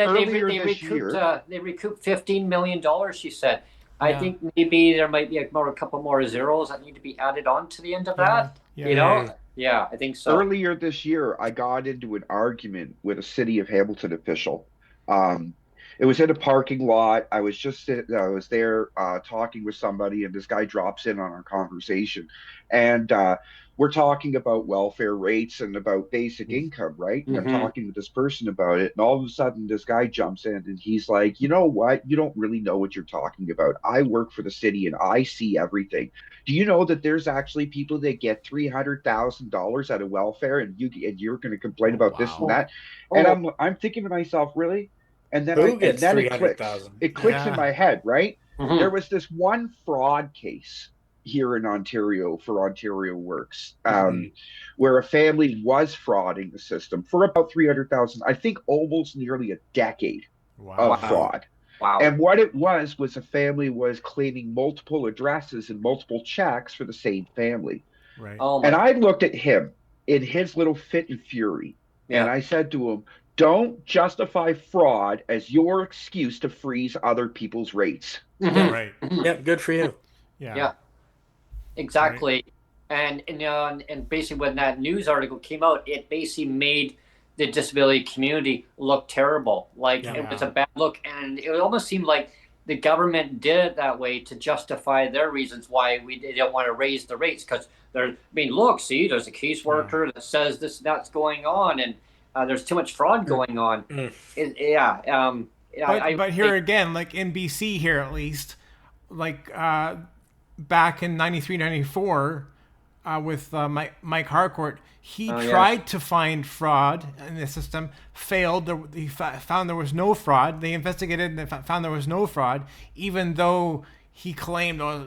they recouped $15 million, she said. I think maybe there might be a couple more zeros that need to be added on to the end of that. Yeah, I think so. Earlier this year, I got into an argument with a City of Hamilton official. It was in a parking lot. I was there talking with somebody, and this guy drops in on our conversation. And we're talking about welfare rates and about basic income, right? And I'm talking to this person about it, and all of a sudden this guy jumps in and he's like, you know what? You don't really know what you're talking about. I work for the city and I see everything. Do you know that there's actually people that get $300,000 out of welfare, and you're going to complain about this and that? And I'm thinking to myself, really? And then it clicks. It clicks in my head, right? There was this one fraud case here in Ontario for Ontario Works, where a family was frauding the system for about $300,000. I think almost nearly a decade of fraud. Wow. And what it was a family was claiming multiple addresses and multiple checks for the same family. Right. And I looked at him in his little fit and fury, and I said to him, don't justify fraud as your excuse to freeze other people's rates. Right. Yeah, good for you. Yeah. Exactly. Right. And basically when that news article came out, it basically made the disability community look terrible. Like it was a bad look, and it almost seemed like the government did it that way to justify their reasons why they don't want to raise the rates, because there's a caseworker that says that's going on, and there's too much fraud going on. But here again, like in BC here at least, like back in 93, 94, with Mike Harcourt, he tried to find fraud in the system, failed. He found there was no fraud. They investigated and they found there was no fraud, even though he claimed all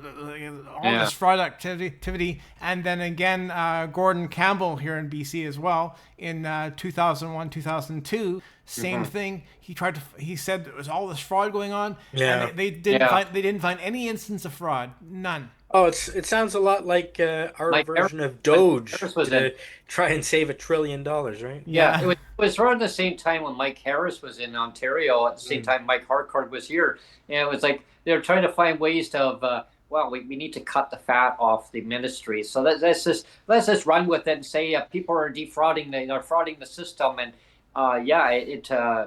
this fraud activity. And then again, Gordon Campbell here in BC as well, in 2001, 2002, same thing. He said there was all this fraud going on, and they didn't find any instance of fraud, none. Oh, it sounds a lot like our version of Doge to try and save $1 trillion, right? Yeah, it was around the same time when Mike Harris was in Ontario. At the same time, Mike Harcourt was here, and it was like they were trying to find ways to we need to cut the fat off the ministry. So let's just run with it and say people are defrauding. They're frauding the system, and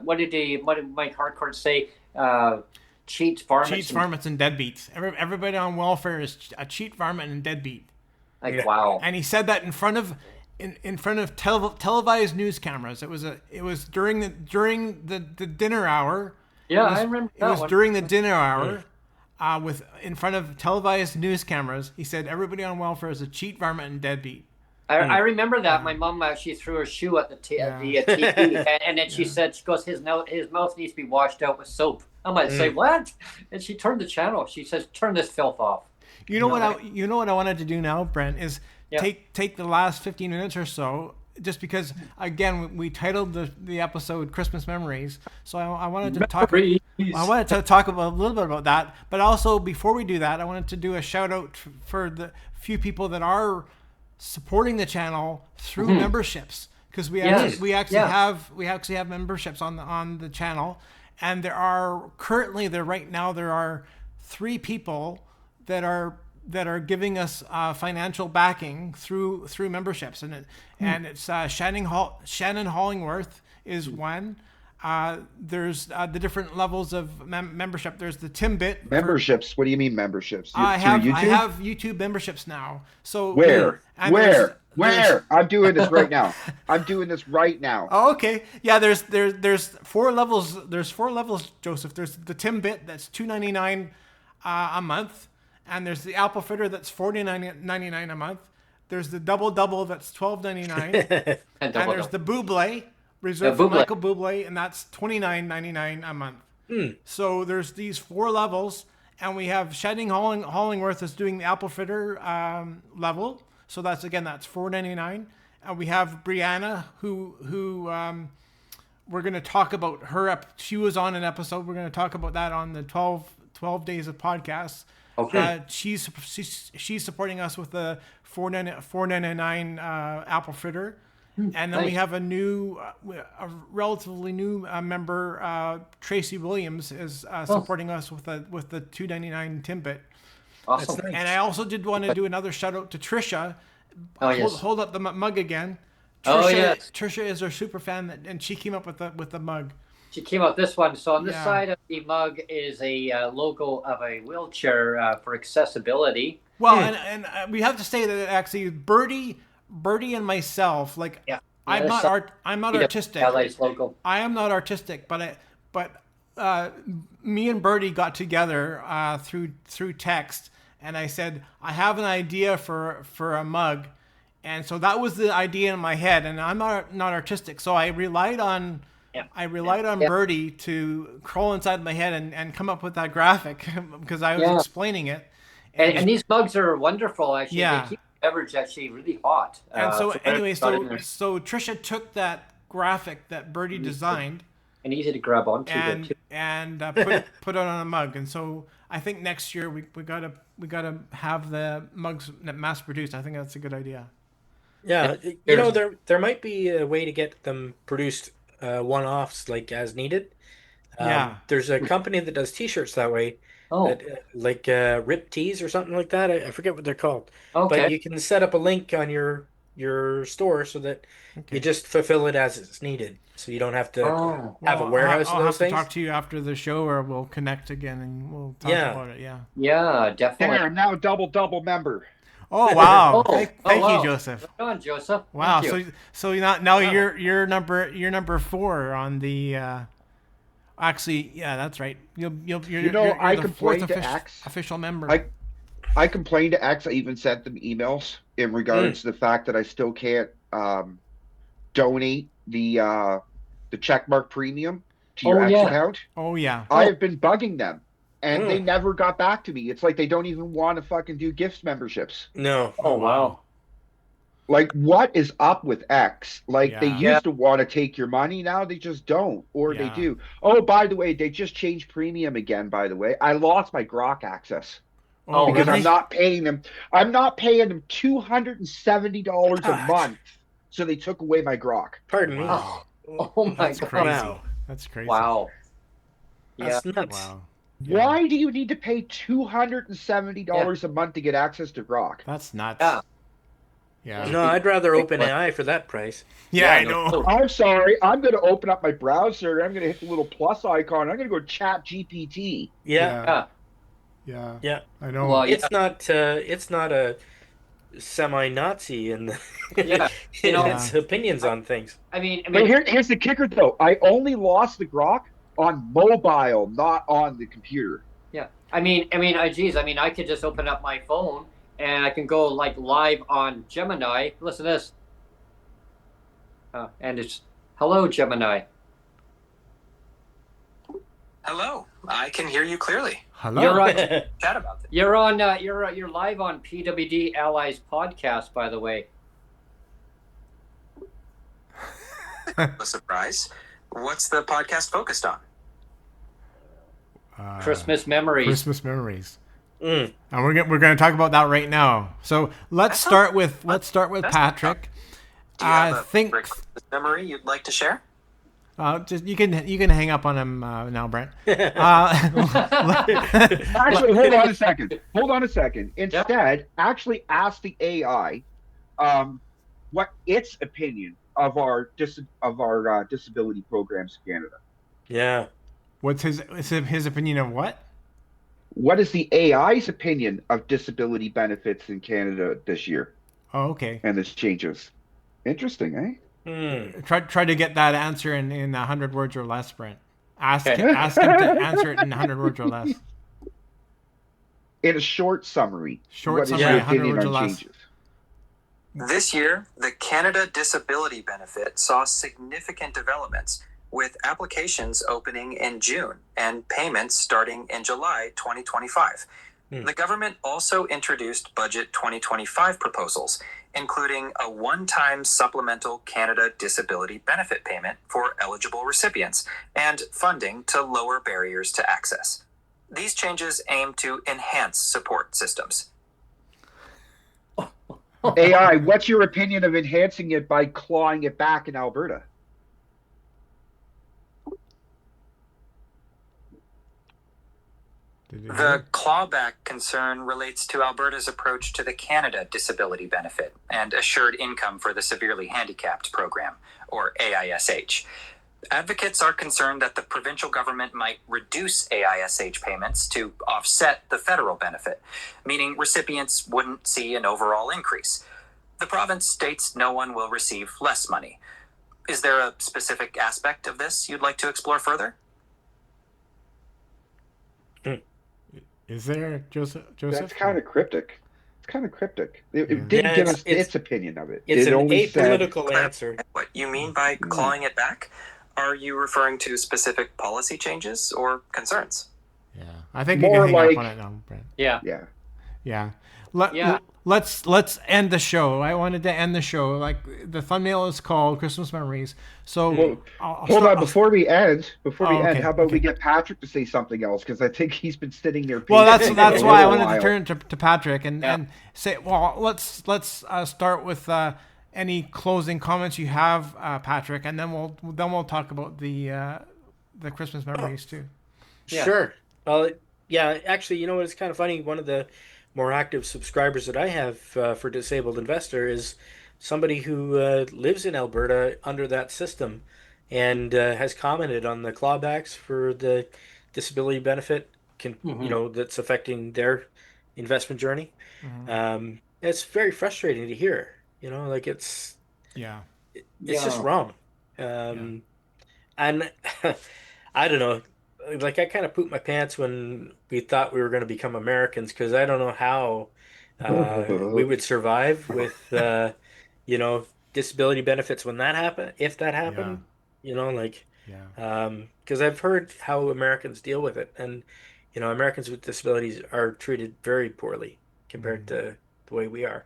what did Mike Harcourt say? Cheats, varmints, and deadbeats. Everybody on welfare is a cheat, varmint, and deadbeat. Wow. And he said that in front of in front of televised news cameras. It was during the dinner hour. Yeah, I remember that It was one. during the dinner hour, with in front of televised news cameras. He said everybody on welfare is a cheat, varmint, and deadbeat. I remember that. My mom actually threw her shoe at the TV, and then she said, she goes, his mouth needs to be washed out with soap. I'm like, say what? And she turned the channel. She says, turn this filth off. You know what I wanted to do now, Brent, is take the last 15 minutes or so, just because again we titled the episode Christmas Memories. So I wanted to talk about a little bit about that, but also before we do that, I wanted to do a shout out for the few people that are supporting the channel through memberships, because we actually have memberships on the channel, and there are right now 3 people that are giving us financial backing through memberships, and it's Shannon Hollingworth is one. There's the different levels of membership. There's the Timbit Memberships. What do you mean memberships? I have YouTube memberships now. So where? I'm doing this right now. Oh, okay. Yeah, there's 4 levels. There's 4 levels, Joseph. There's the Timbit, that's $2.99 a month, and there's the Apple Fritter, that's $49.99 a month. There's the Double that's $12.99, and there's the Buble reserved for Michael Bublé, and that's $29.99 a month. So there's these 4 levels, and we have Shannon Hollingworth is doing the Apple Fritter level, so that's $4.99, and we have Brianna who we're going to talk about her. She was on an episode. We're going to talk about that on the 12 days of podcasts. Okay. She's supporting us with the $4.99 Apple Fritter. And then we have a relatively new member, Tracy Williams, is supporting us with the $2.99 Timbit. Awesome. Nice. And I also did want to do another shout out to Trisha. Hold up the mug again. Trisha is our super fan, and she came up with the mug. She came out this one. So on this side of the mug is a logo of a wheelchair for accessibility. Well, and we have to say that actually Birdie and myself, I'm not artistic. Allies logo. I am not artistic, but me and Birdie got together through text, and I said I have an idea for a mug, and so that was the idea in my head, and I'm not artistic, so I relied on Birdie to crawl inside my head and come up with that graphic because I was explaining it. And these mugs are wonderful, actually. Yeah. They keep the beverage actually really hot. And so Trisha took that graphic that Birdie designed. And easy to grab onto. And put it on a mug. And so I think next year we gotta have the mugs mass produced. I think that's a good idea. Yeah, there might be a way to get them produced one-offs, like as needed. There's a company that does T-shirts that way. Rip Tees or something like that. I forget what they're called. Okay. But you can set up a link on your store so that you just fulfill it as it's needed. So you don't have to have a warehouse I'll of those have things. To talk to you after the show, or we'll connect again and we'll talk about it. Yeah. Yeah, definitely. I'm now double member. Oh wow! Thank you, Joseph. Come on, Joseph. Wow. So now you're number 4 on the. Actually, yeah, that's right. You're I the complained 4th to X. official member. I complained to X. I even sent them emails in regards to the fact that I still can't donate the checkmark premium to your X account. Oh yeah. I have been bugging them, and they never got back to me. It's like they don't even want to fucking do gifts memberships. No. Oh wow. Like, what is up with X? Like, they used to want to take your money. Now they just don't. Or they do. Oh, by the way, they just changed premium again, by the way. I lost my Grok access. Because I'm not paying them. I'm not paying them $270 a month. So they took away my Grok. Pardon me. Oh my God. Crazy. Wow. That's crazy. Wow. That's nuts. Wow. Why do you need to pay $270 a month to get access to Grok? That's nuts. Yeah. No, I'd rather OpenAI for that price. Yeah, I know. I'm sorry. I'm going to open up my browser. I'm going to hit the little plus icon. I'm going to go chat GPT. Yeah. I know. Well, it's not a semi-Nazi in Yeah, you in know, its opinions on things. I But mean, here's the kicker, though. I only lost the grok on mobile, not on the computer. yeah. Geez, I could just open up my phone and I can go like live on Gemini. Listen to this, and it's hello, Gemini. Hello, I can hear you clearly. Hello. You're on. Chat about this. You're on. You're live on PWD Allies podcast, by the way. A surprise. What's the podcast focused on? Christmas memories. Christmas memories. Mm. And we're going to talk about that right now. So let's start with Patrick. Do you have I a think great Christmas memory you'd like to share? just you can hang up on him now, Brent. Actually, hold on a second. Instead, actually ask the AI what its opinion of our disability programs in Canada. Yeah. What's his opinion of what? What is the AI's opinion of disability benefits in Canada this year Oh, okay. and its changes? Interesting, eh? Try to get that answer in 100 words or less, Brent. Ask Okay. him to answer it in 100 words or less. In a short summary, Short what is summary, your 100 opinion words or on less. changes? This year, the Canada Disability Benefit saw significant developments, with applications opening in June and payments starting in July 2025. The government also introduced Budget 2025 proposals, including a one-time supplemental Canada Disability Benefit payment for eligible recipients and funding to lower barriers to access. These changes aim to enhance support systems. AI, what's your opinion of enhancing it by clawing it back in Alberta? The clawback concern relates to Alberta's approach to the Canada Disability Benefit and Assured Income for the Severely Handicapped program, or AISH. Advocates are concerned that the provincial government might reduce AISH payments to offset the federal benefit, meaning recipients wouldn't see an overall increase. The province states no one will receive less money. Is there a specific aspect of this you'd like to explore further? Is there, Joseph? That's kind of cryptic. It's kind of cryptic. It Yeah. didn't Yeah, give it's- us its opinion of it. It's It an only said, apolitical answer. What you mean by clawing it back? Are you referring to specific policy changes or concerns? Yeah, I think you More can hang like- up on it now, Brent. Yeah. yeah. Yeah. Yeah. Let's end the show. I wanted to end the show. Like the thumbnail is called Christmas Memories. So Well, I'll Hold start- on, before we end, okay, how about we okay. get Patrick to say something else? Because I think he's been sitting there. Well, that's patiently for a why I little wanted to while. turn to Patrick and, Yeah. and say, well, let's start with any closing comments you have, Patrick, and then we'll talk about the Christmas memories too. Yeah. Sure. Well, yeah, actually, you know what? It's kind of funny. One of the more active subscribers that I have for Disabled Investor is somebody who lives in Alberta under that system and has commented on the clawbacks for the disability benefit, you know, that's affecting their investment journey. It's very frustrating to hear, you know, like it's Yeah. just wrong. And I don't know. Like I kind of pooped my pants when we thought we were going to become Americans because I don't know how we would survive with you know, disability benefits when that happened, if that happened. You know, like Yeah. because I've heard how Americans deal with it, and you know, Americans with disabilities are treated very poorly compared to the way we are.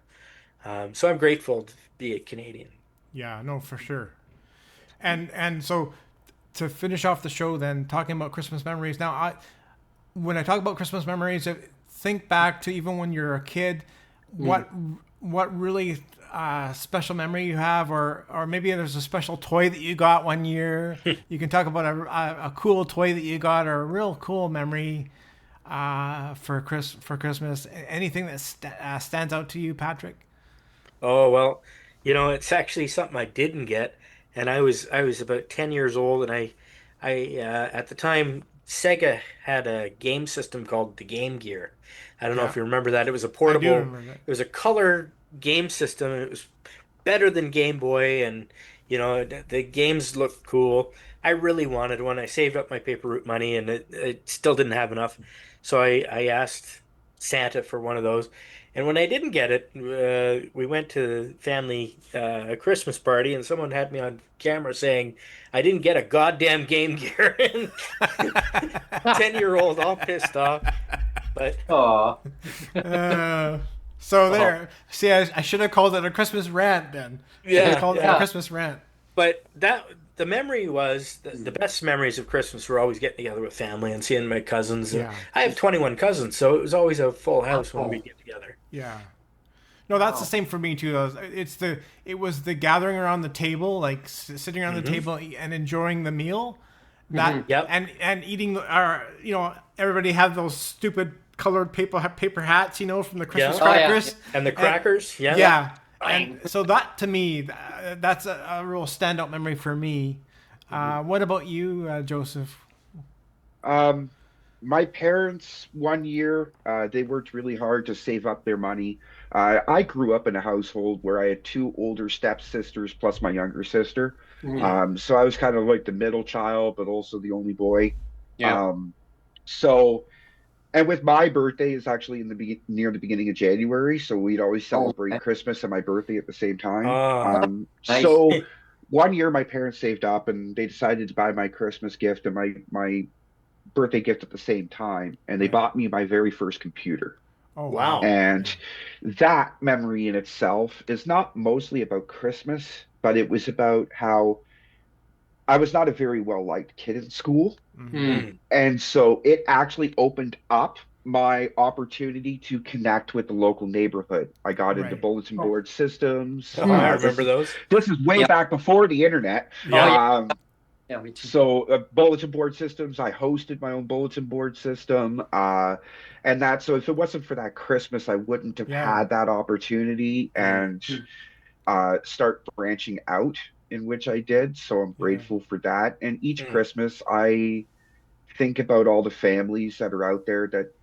So I'm grateful to be a Canadian. Yeah, no, for sure. And so to finish off the show, then talking about Christmas memories. Now, when I talk about Christmas memories, think back to even when you're a kid. What really special memory you have, or maybe there's a special toy that you got one year. You can talk about a cool toy that you got, or a real cool memory for Christmas. Anything that stands out to you, Patrick? Oh, well, you know, it's actually something I didn't get, and I was about 10 years old, and I at the time Sega had a game system called the Game Gear. I don't know Yeah. if you remember that. It was a I do portable. remember that. It was a color game system. It was better than Game Boy, and the games looked cool. I really wanted one. I saved up my paper route money, and it still didn't have enough. So I asked Santa for one of those. And when I didn't get it, we went to family Christmas party, and someone had me on camera saying I didn't get a goddamn Game Gear. And 10-year-old all pissed off. But Oh, Uh, so there. See, I should have called it a Christmas rant then. Should have yeah, called it a yeah. Christmas rant. But the memory was the best memories of Christmas were always getting together with family and seeing my cousins. Yeah. I have 21 cousins, so it was always a full house when we get together. Yeah. No, that's the same for me too. It was the gathering around the table, like sitting around the table and enjoying the meal. That Yep. and eating everybody had those stupid colored paper hats, from the Christmas Yeah. Oh, yeah. crackers. And the crackers, yeah. Yeah. And so that to me, that's a real standout memory for me. What about you, Joseph? My parents, one year, they worked really hard to save up their money. I grew up in a household where I had two older stepsisters plus my younger sister. So I was kind of like the middle child, but also the only boy. yeah. So, and with my birthday is actually near the beginning of January, so we'd always celebrate okay. Christmas and my birthday at the same time. Nice. So one year my parents saved up and they decided to buy my Christmas gift and my birthday gift at the same time, and they bought me my very first computer. Oh Wow. And that memory in itself is not mostly about Christmas, but it was about how I was not a very well liked kid in school. Mm. And so it actually opened up my opportunity to connect with the local neighborhood. I got into Right. bulletin board systems. Oh, I This remember is those. this is way Yeah. back before the internet. Yeah. Yeah, me too. So bulletin board systems, I hosted my own bulletin board system. And that, so if it wasn't for that Christmas, I wouldn't have Yeah. had that opportunity and start branching out in which I did. So I'm grateful for that. And each Christmas, I think about all the families that are out there that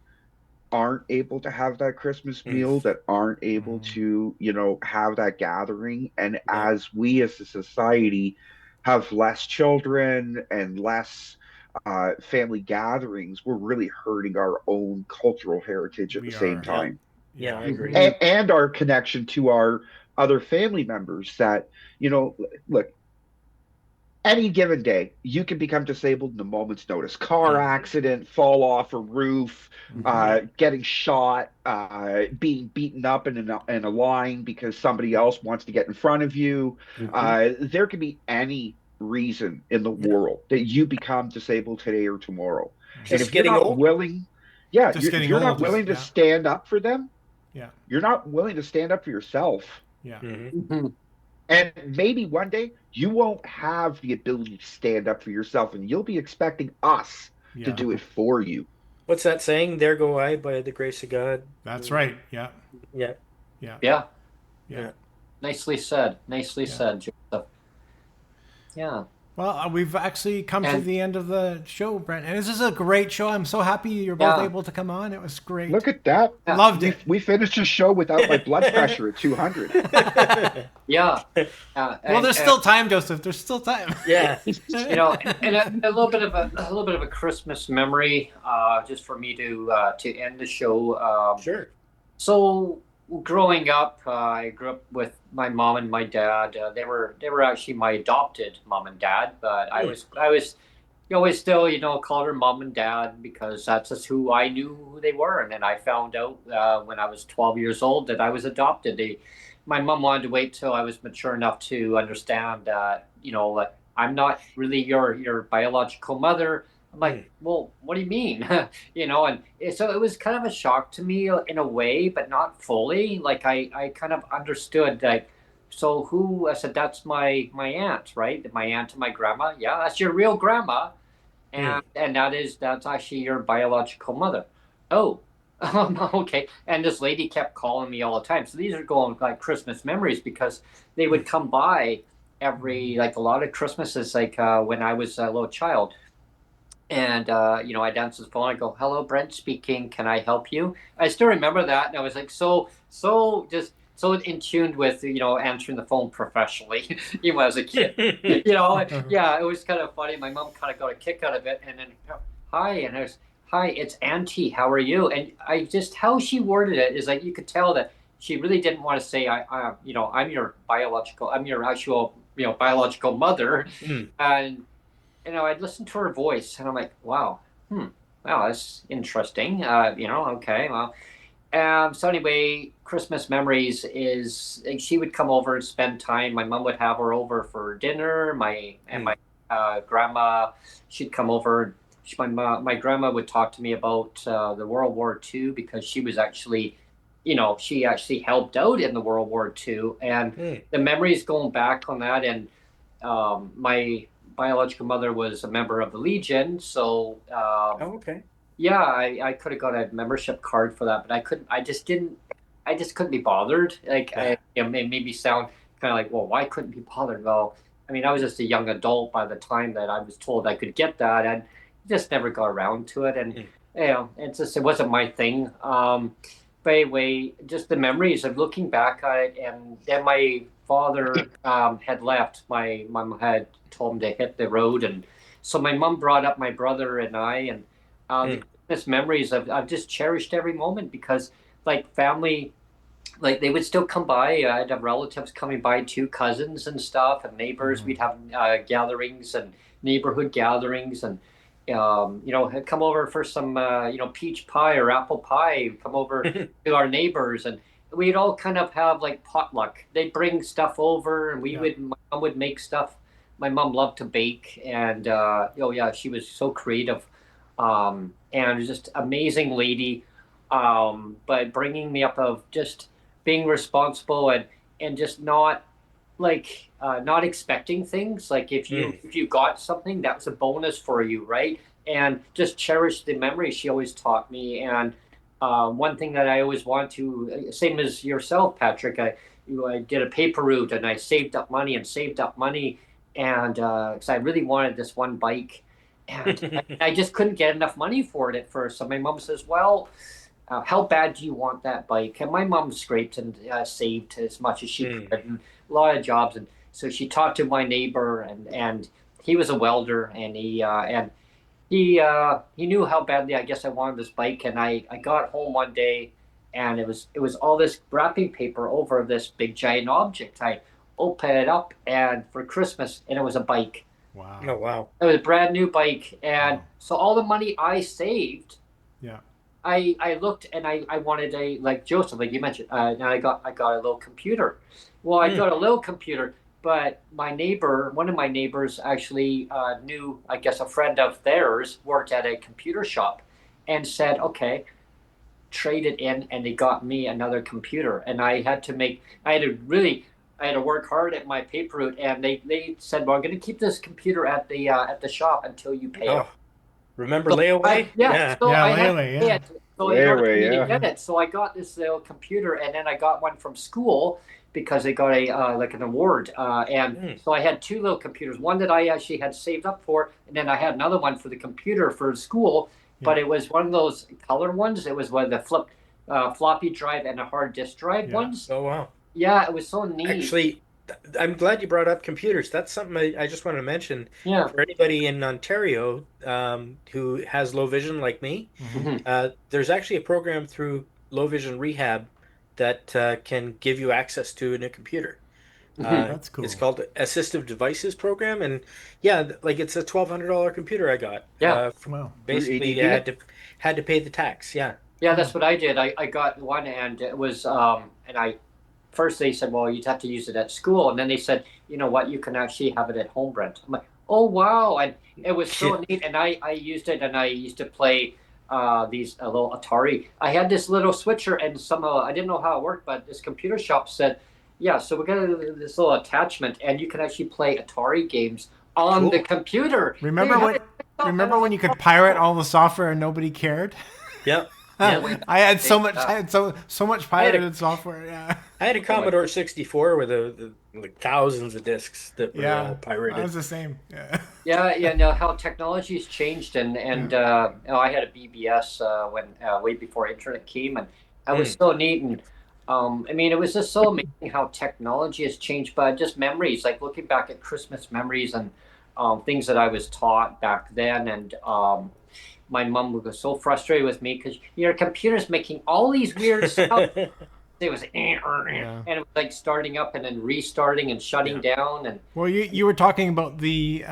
aren't able to have that Christmas meal, that aren't able to, have that gathering. And as we as a society have less children and less family gatherings, we're really hurting our own cultural heritage at We the same are. time. Yeah, I agree. And our connection to our other family members that, look, any given day, you can become disabled in a moment's notice. Car accident, fall off a roof, getting shot, being beaten up in a line because somebody else wants to get in front of you. There could be any reason in the world that you become disabled today or tomorrow. And Just if you're getting not old. willing, Just getting you're not old, willing to yeah. stand up for them, Yeah. you're not willing to stand up for yourself. Yeah. Mhm. And maybe one day you won't have the ability to stand up for yourself and you'll be expecting us to Yeah. do it for you. What's that saying? There go I by the grace of God. That's right. Yeah. Yeah. Yeah. Yeah. Yeah. Nicely said. Nicely said, Joseph. Yeah. Well, we've actually come to And- the end of the show, Brent, and this is a great show. I'm so happy you're both Yeah. able to come on. It was great. Look at that. Loved it. We finished the show without my blood pressure at 200. Yeah. Well, And- there's still time, Joseph. There's still time. Yeah. and a little bit of a Christmas memory, just for me to end the show. Sure. So growing up, I grew up with my mom and my dad. They were actually my adopted mom and dad, but I was you always still called her mom and dad because that's just who I knew who they were. And then I found out when I was 12 years old that I was adopted. My mom wanted to wait till I was mature enough to understand that like, I'm not really your biological mother. I'm like, well, what do you mean? And so it was kind of a shock to me in a way, but not fully. Like I kind of understood, like, so who? I said, that's my aunt, right? My aunt and my grandma. Yeah, that's your real grandma, and that's actually your biological mother. Oh, okay. And this lady kept calling me all the time. So these are going like Christmas memories because they would come by every like a lot of Christmases, like when I was a little child. And I'd answer the phone. I go, "Hello, Brent speaking. Can I help you?" I still remember that, and I was like, so just so in tune with answering the phone professionally, even as a kid. Yeah, it was kind of funny. My mom kind of got a kick out of it, and then hi, and I was hi, it's Auntie. How are you? And I just how she worded it is like you could tell that she really didn't want to say I'm your actual biological mother, and I'd listen to her voice, and I'm like, wow, wow, that's interesting. Okay, well. So anyway, Christmas memories is like, she would come over and spend time. My mom would have her over for dinner. My grandma, she'd come over. My grandma would talk to me about the World War II because she was actually, she actually helped out in the World War II, and the memories going back on that. And my biological mother was a member of the Legion, so okay. yeah, I could have got a membership card for that, but I couldn't. I just didn't. I just couldn't be bothered. Like, it made me sound kind of like, well, why couldn't be bothered? Well, I mean, I was just a young adult by the time that I was told I could get that, and just never got around to it. And it wasn't my thing. But anyway, just the memories of looking back at it, and then my father had left. My mom had told him to hit the road, and so my mom brought up my brother and I, and the Christmas memories I've just cherished every moment because like family, like they would still come by. I'd have relatives coming by too, cousins and stuff, and neighbors. We'd have gatherings and neighborhood gatherings, and come over for some peach pie or apple pie. Come over to our neighbors, and we'd all kind of have like potluck. They'd bring stuff over, and my mom would make stuff. My mom loved to bake, and she was so creative, and just amazing lady. But bringing me up of just being responsible and just not not expecting things. Like if you got something, that was a bonus for you, right? And just cherish the memories she always taught me. And one thing that I always want to, same as yourself, Patrick, I did a paper route, and I saved up money, and because I really wanted this one bike, and I just couldn't get enough money for it at first. So my mom says, well, how bad do you want that bike? And my mom scraped and saved as much as she could, and a lot of jobs. And so she talked to my neighbor, and he was a welder, and he knew how badly I guess I wanted this bike. And I got home one day, and it was all this wrapping paper over this big giant object. I opened it up, and for Christmas, and it was a bike. Wow. Oh, wow. It was a brand new bike, and so all the money I saved. Yeah. I looked, and I wanted a, like Joseph, like you mentioned, and I got a little computer. Well, I got a little computer, but one of my neighbors actually knew, I guess, a friend of theirs worked at a computer shop, and said, okay, trade it in, and they got me another computer. And I had to work hard at my paper route, and they said, well, I'm going to keep this computer at the shop until you pay it. Remember layaway? So I had layaway, to pay it. So in order for me to Layaway, get it, so I got this little computer, and then I got one from school because they got a like an award, and so I had two little computers. One that I actually had saved up for, and then I had another one for the computer for school. But it was one of those color ones. It was one of the flip floppy drive and a hard disk drive ones. Oh, wow. Yeah, it was so neat. Actually, I'm glad you brought up computers. That's something I just want to mention. Yeah. For anybody in Ontario who has low vision like me, there's actually a program through Low Vision Rehab that can give you access to a new computer. That's cool. It's called Assistive Devices Program, and like it's a $1,200 computer I got. Yeah. Wow. Basically, I had to pay the tax. Yeah. Yeah, that's what I did. I got one, and it was and I first they said, well, you'd have to use it at school, and then they said, you know what, you can actually have it at home, Brent. I'm like, oh wow, and it was so neat. And I used it, and I used to play these a little Atari. I had this little switcher, and somehow I didn't know how it worked, but this computer shop said, yeah, so we got this little attachment, and you can actually play Atari games on the computer. Remember when you could pirate all the software and nobody cared? Yep. I had so much pirated software. Yeah. I had a Commodore 64 with like thousands of discs that were all pirated. I was the same. No, how technology's changed, and I had a BBS when way before internet came, and I was so neat. And I mean, it was just so amazing how technology has changed, but just memories, like looking back at Christmas memories and things that I was taught back then. And my mom was so frustrated with me because your computer's making all these weird sounds. It was Yeah. and it was like starting up and then restarting and shutting down. And Well, you were talking about the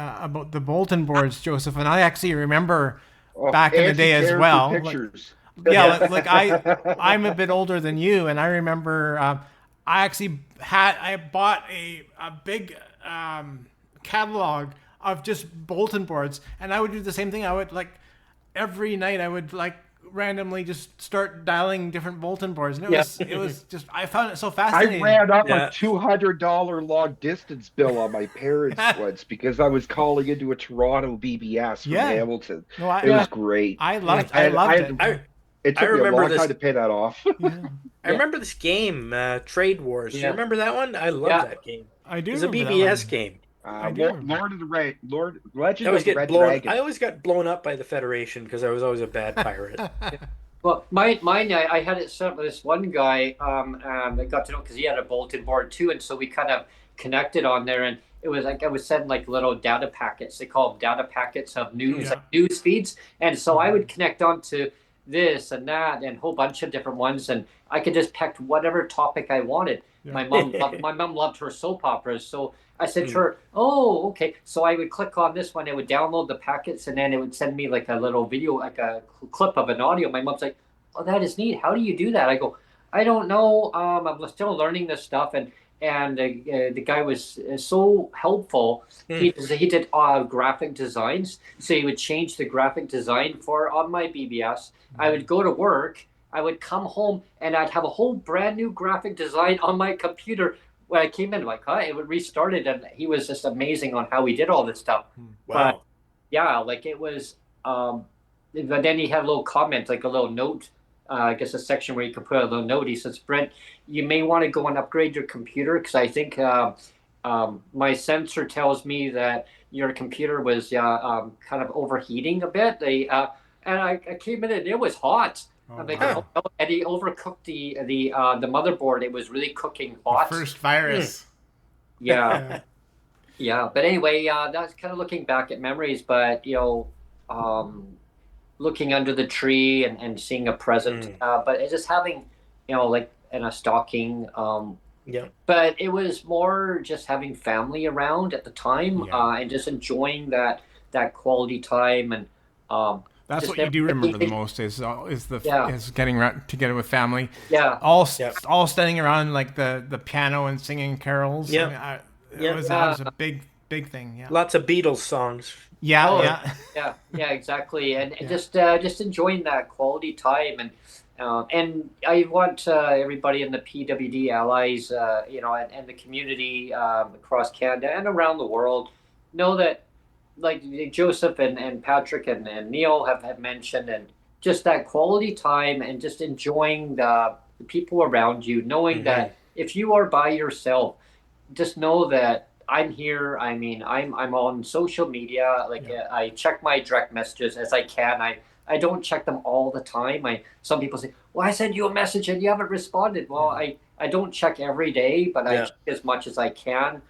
bulletin boards, Joseph, and I actually remember Oh, back in the day as anti-character well. pictures. Yeah, Yeah. like I'm a bit older than you, and I remember I actually I bought a big catalog of just bulletin boards, and I would do the same thing. I would like every night I would like randomly just start dialing different bulletin boards, and it was just I found it so I fascinating. ran up a Yeah. $200 long distance bill on my parents once because I was calling into a Toronto BBS from Yeah. Hamilton. No, I It was great. I loved And it. it I took me a remember long this. time to pay that off. Yeah, I remember this game, Trade Wars. Do you Yeah. remember that one? I love Yeah. that game. I do It's a remember that BBS one. game. I do remember. Legend of the Red Dragon. I always got blown up by the Federation because I was always a bad pirate. well, mine, I had it set up with this one guy. I got to know because he had a bulletin board too, and so we kind of connected on there. And it was like I was sending like little data packets. They call them data packets of news, Yeah. like news feeds. And so I would connect onto this and that and a whole bunch of different ones, and I could just pick whatever topic I wanted. Yeah. My mom loved her soap operas, so I said to her, "Oh, okay." So I would click on this one, it would download the packets, and then it would send me like a little video, like a clip of an audio. My mom's like, "Oh, that is neat. How do you do that?" I go, "I don't know. I'm still learning this stuff." And the guy was so helpful. He did graphic designs, so he would change the graphic design for on my BBS. I would go to work. I would come home and I'd have a whole brand new graphic design on my computer. When I came in, like, huh, it would restart it, and he was just amazing on how he did all this stuff. But Wow. yeah, like it was. But then he had a little comment, like a little note. I guess a section where you could put a little note. He says, "Brent, you may want to go and upgrade your computer because I think my sensor tells me that your computer was kind of overheating a bit." And I came in and it was hot. I'm like, wow. oh, and he overcooked the motherboard. It was really cooking The hot. first virus. Yeah, yeah. But anyway, that's kind of looking back at memories. But looking under the tree and seeing a present. But it's just having, like in a stocking. Yeah. But it was more just having family around at the time, Yeah. and just enjoying that quality time. And That's just what you do remember the everything- most is Yeah. is getting together with family. Yeah. All Yeah. all standing around like the piano and singing carols. Yeah. I mean, Yeah. that was a big thing. Yeah. Lots of Beatles songs. Yeah. Oh, Yeah. yeah, exactly. And just enjoying that quality time. And I want everybody in the PWD Allies, and the community across Canada and around the world know that, like Joseph and Patrick and Neil have mentioned, and just that quality time and just enjoying the people around you, knowing that if you are by yourself, just know that I'm here. I mean, I'm on social media. Like I check my direct messages as I can. I don't check them all the time. Some people say, "Well, I sent you a message and you haven't responded." Well, I don't check every day, but I check as much as I can.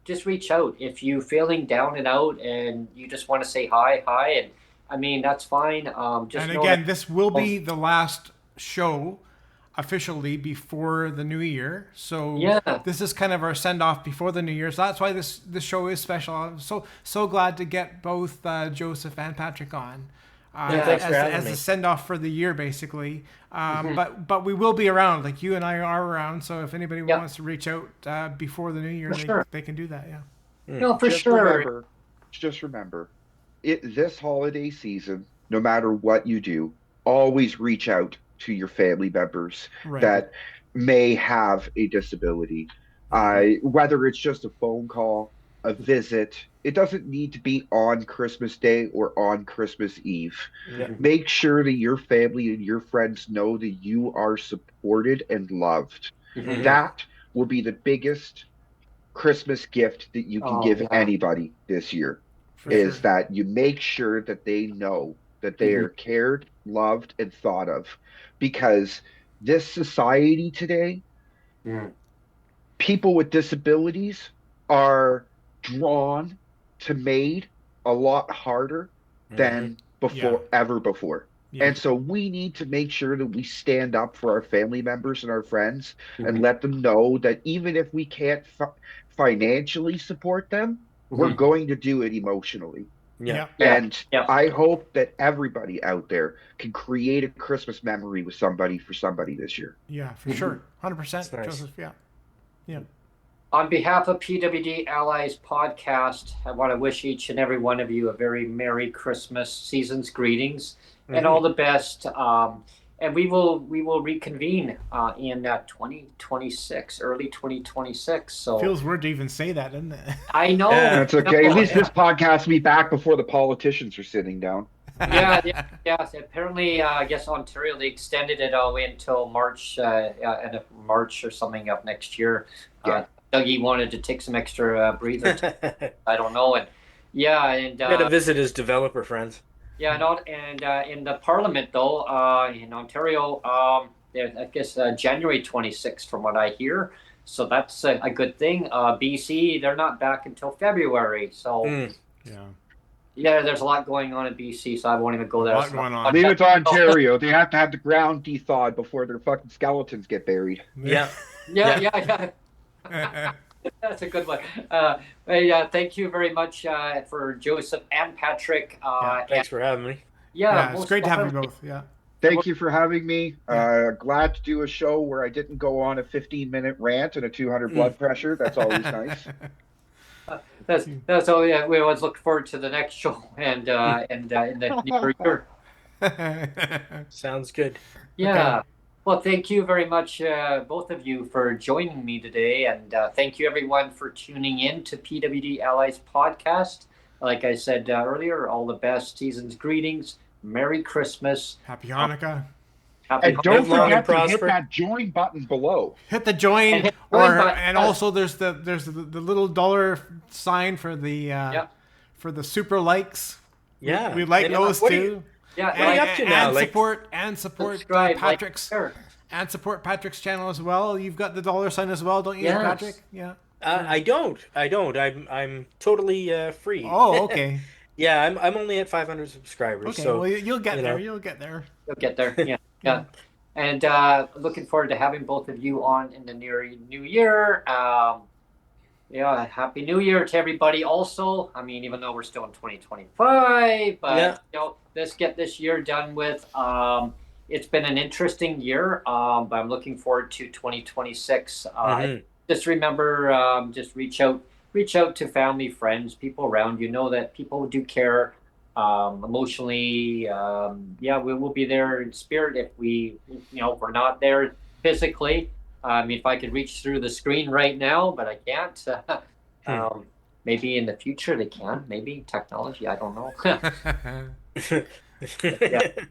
Just reach out if you feeling down and out and you just want to say hi, and I mean that's fine. Just And know again, that- this will be the last show officially before the new year. So Yeah. this is kind of our send off before the new year. So that's why this show is special. I'm so glad to get both Joseph and Patrick on. Thanks for having as me. a send off for the year, basically. But we will be around. Like you and I are around. So if anybody wants to reach out before the new year, they can do that. Yeah. no, for sure. Just remember, this holiday season, no matter what you do, always reach out to your family members Right. that may have a disability. Whether it's just a phone call, a visit, it doesn't need to be on Christmas Day or on Christmas Eve. Yeah. Make sure that your family and your friends know that you are supported and loved. That will be the biggest Christmas gift that you can give anybody this year. Is that you make sure that they know that they are cared, loved, and thought of, because this society today, Mm. people with disabilities are drawn to MAID a lot harder than ever before. Yeah. And so we need to make sure that we stand up for our family members and our friends and Mhm. let them know that even if we can't financially support them, we're Mhm. going to do it emotionally. Yeah. Yeah. And Yeah. I hope that everybody out there can create a Christmas memory with somebody for somebody this year. Yeah, for sure. 100%, That's nice. Joseph. Yeah. Yeah. On behalf of PWD Allies podcast, I want to wish each and every one of you a very Merry Christmas, season's greetings, and all the best. And we will reconvene in 2026, early 2026. So Feels weird to even say that, doesn't it? I know. Yeah. That's okay. At least this podcast will be back before the politicians are sitting down. Yeah. Apparently, I guess Ontario, they extended it all the way until March, end of March or something up next year. Yeah. Dougie wanted to take some extra breather time. I don't know. And Got to visit his developer friends. in the Parliament though, in Ontario, I guess January 26th, from what I hear. So that's a good thing. BC, they're not back until February. So Yeah. there's a lot going on in BC, so I won't even go there. A lot going on. Leave it to Ontario. They have to have the ground de-thawed before their fucking skeletons get buried. Yeah. Yeah. That's a good one. Thank you very much for Joseph and Patrick. Thanks for having me. Yeah, it's great to have you both. Yeah. Thank you for having me. Glad to do a show where I didn't go on a 15-minute rant and a 200 blood pressure. That's always nice. That's all. Yeah, we always look forward to the next show and in the new year. Sounds good. Yeah. Okay. Well, thank you very much, both of you, for joining me today. And thank you, everyone, for tuning in to PWD Allies podcast. Like I said earlier, all the best, season's greetings, Merry Christmas. Happy Hanukkah. And don't Long and forget to hit prosper. that join button below. Hit the join, And hit the join button. and also there's the little dollar sign for the for the super likes. Yeah. We like And those what are too. you- what are you up to now? And support Subscribe, Patrick's share. and support Patrick's channel as well. You've got the dollar sign as well, don't you, Yes. Patrick? Yeah. I don't. I'm totally free. Oh, okay. Yeah, I'm only at 500 subscribers. Okay. So Well, you'll get you there. know. You'll get there. You'll get there. Yeah. And looking forward to having both of you on in the near new year. Happy New Year to everybody also. I mean, even though we're still in 2025, but let's get this year done with. It's been an interesting year, but I'm looking forward to 2026. Just remember, just reach out to family, friends, people around you. Know that people do care emotionally. We will be there in spirit if if we're not there physically. If I could reach through the screen right now, but I can't. Maybe in the future they can. Maybe technology. I don't know.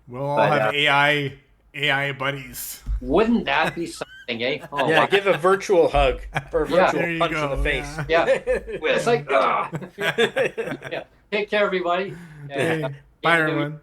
We'll all have AI buddies. Wouldn't that be something, eh? Oh, Yeah, give a virtual hug or a virtual There you punch go, in the face. Yeah. It's like, yeah. Take care, everybody. Okay. Bye, everyone.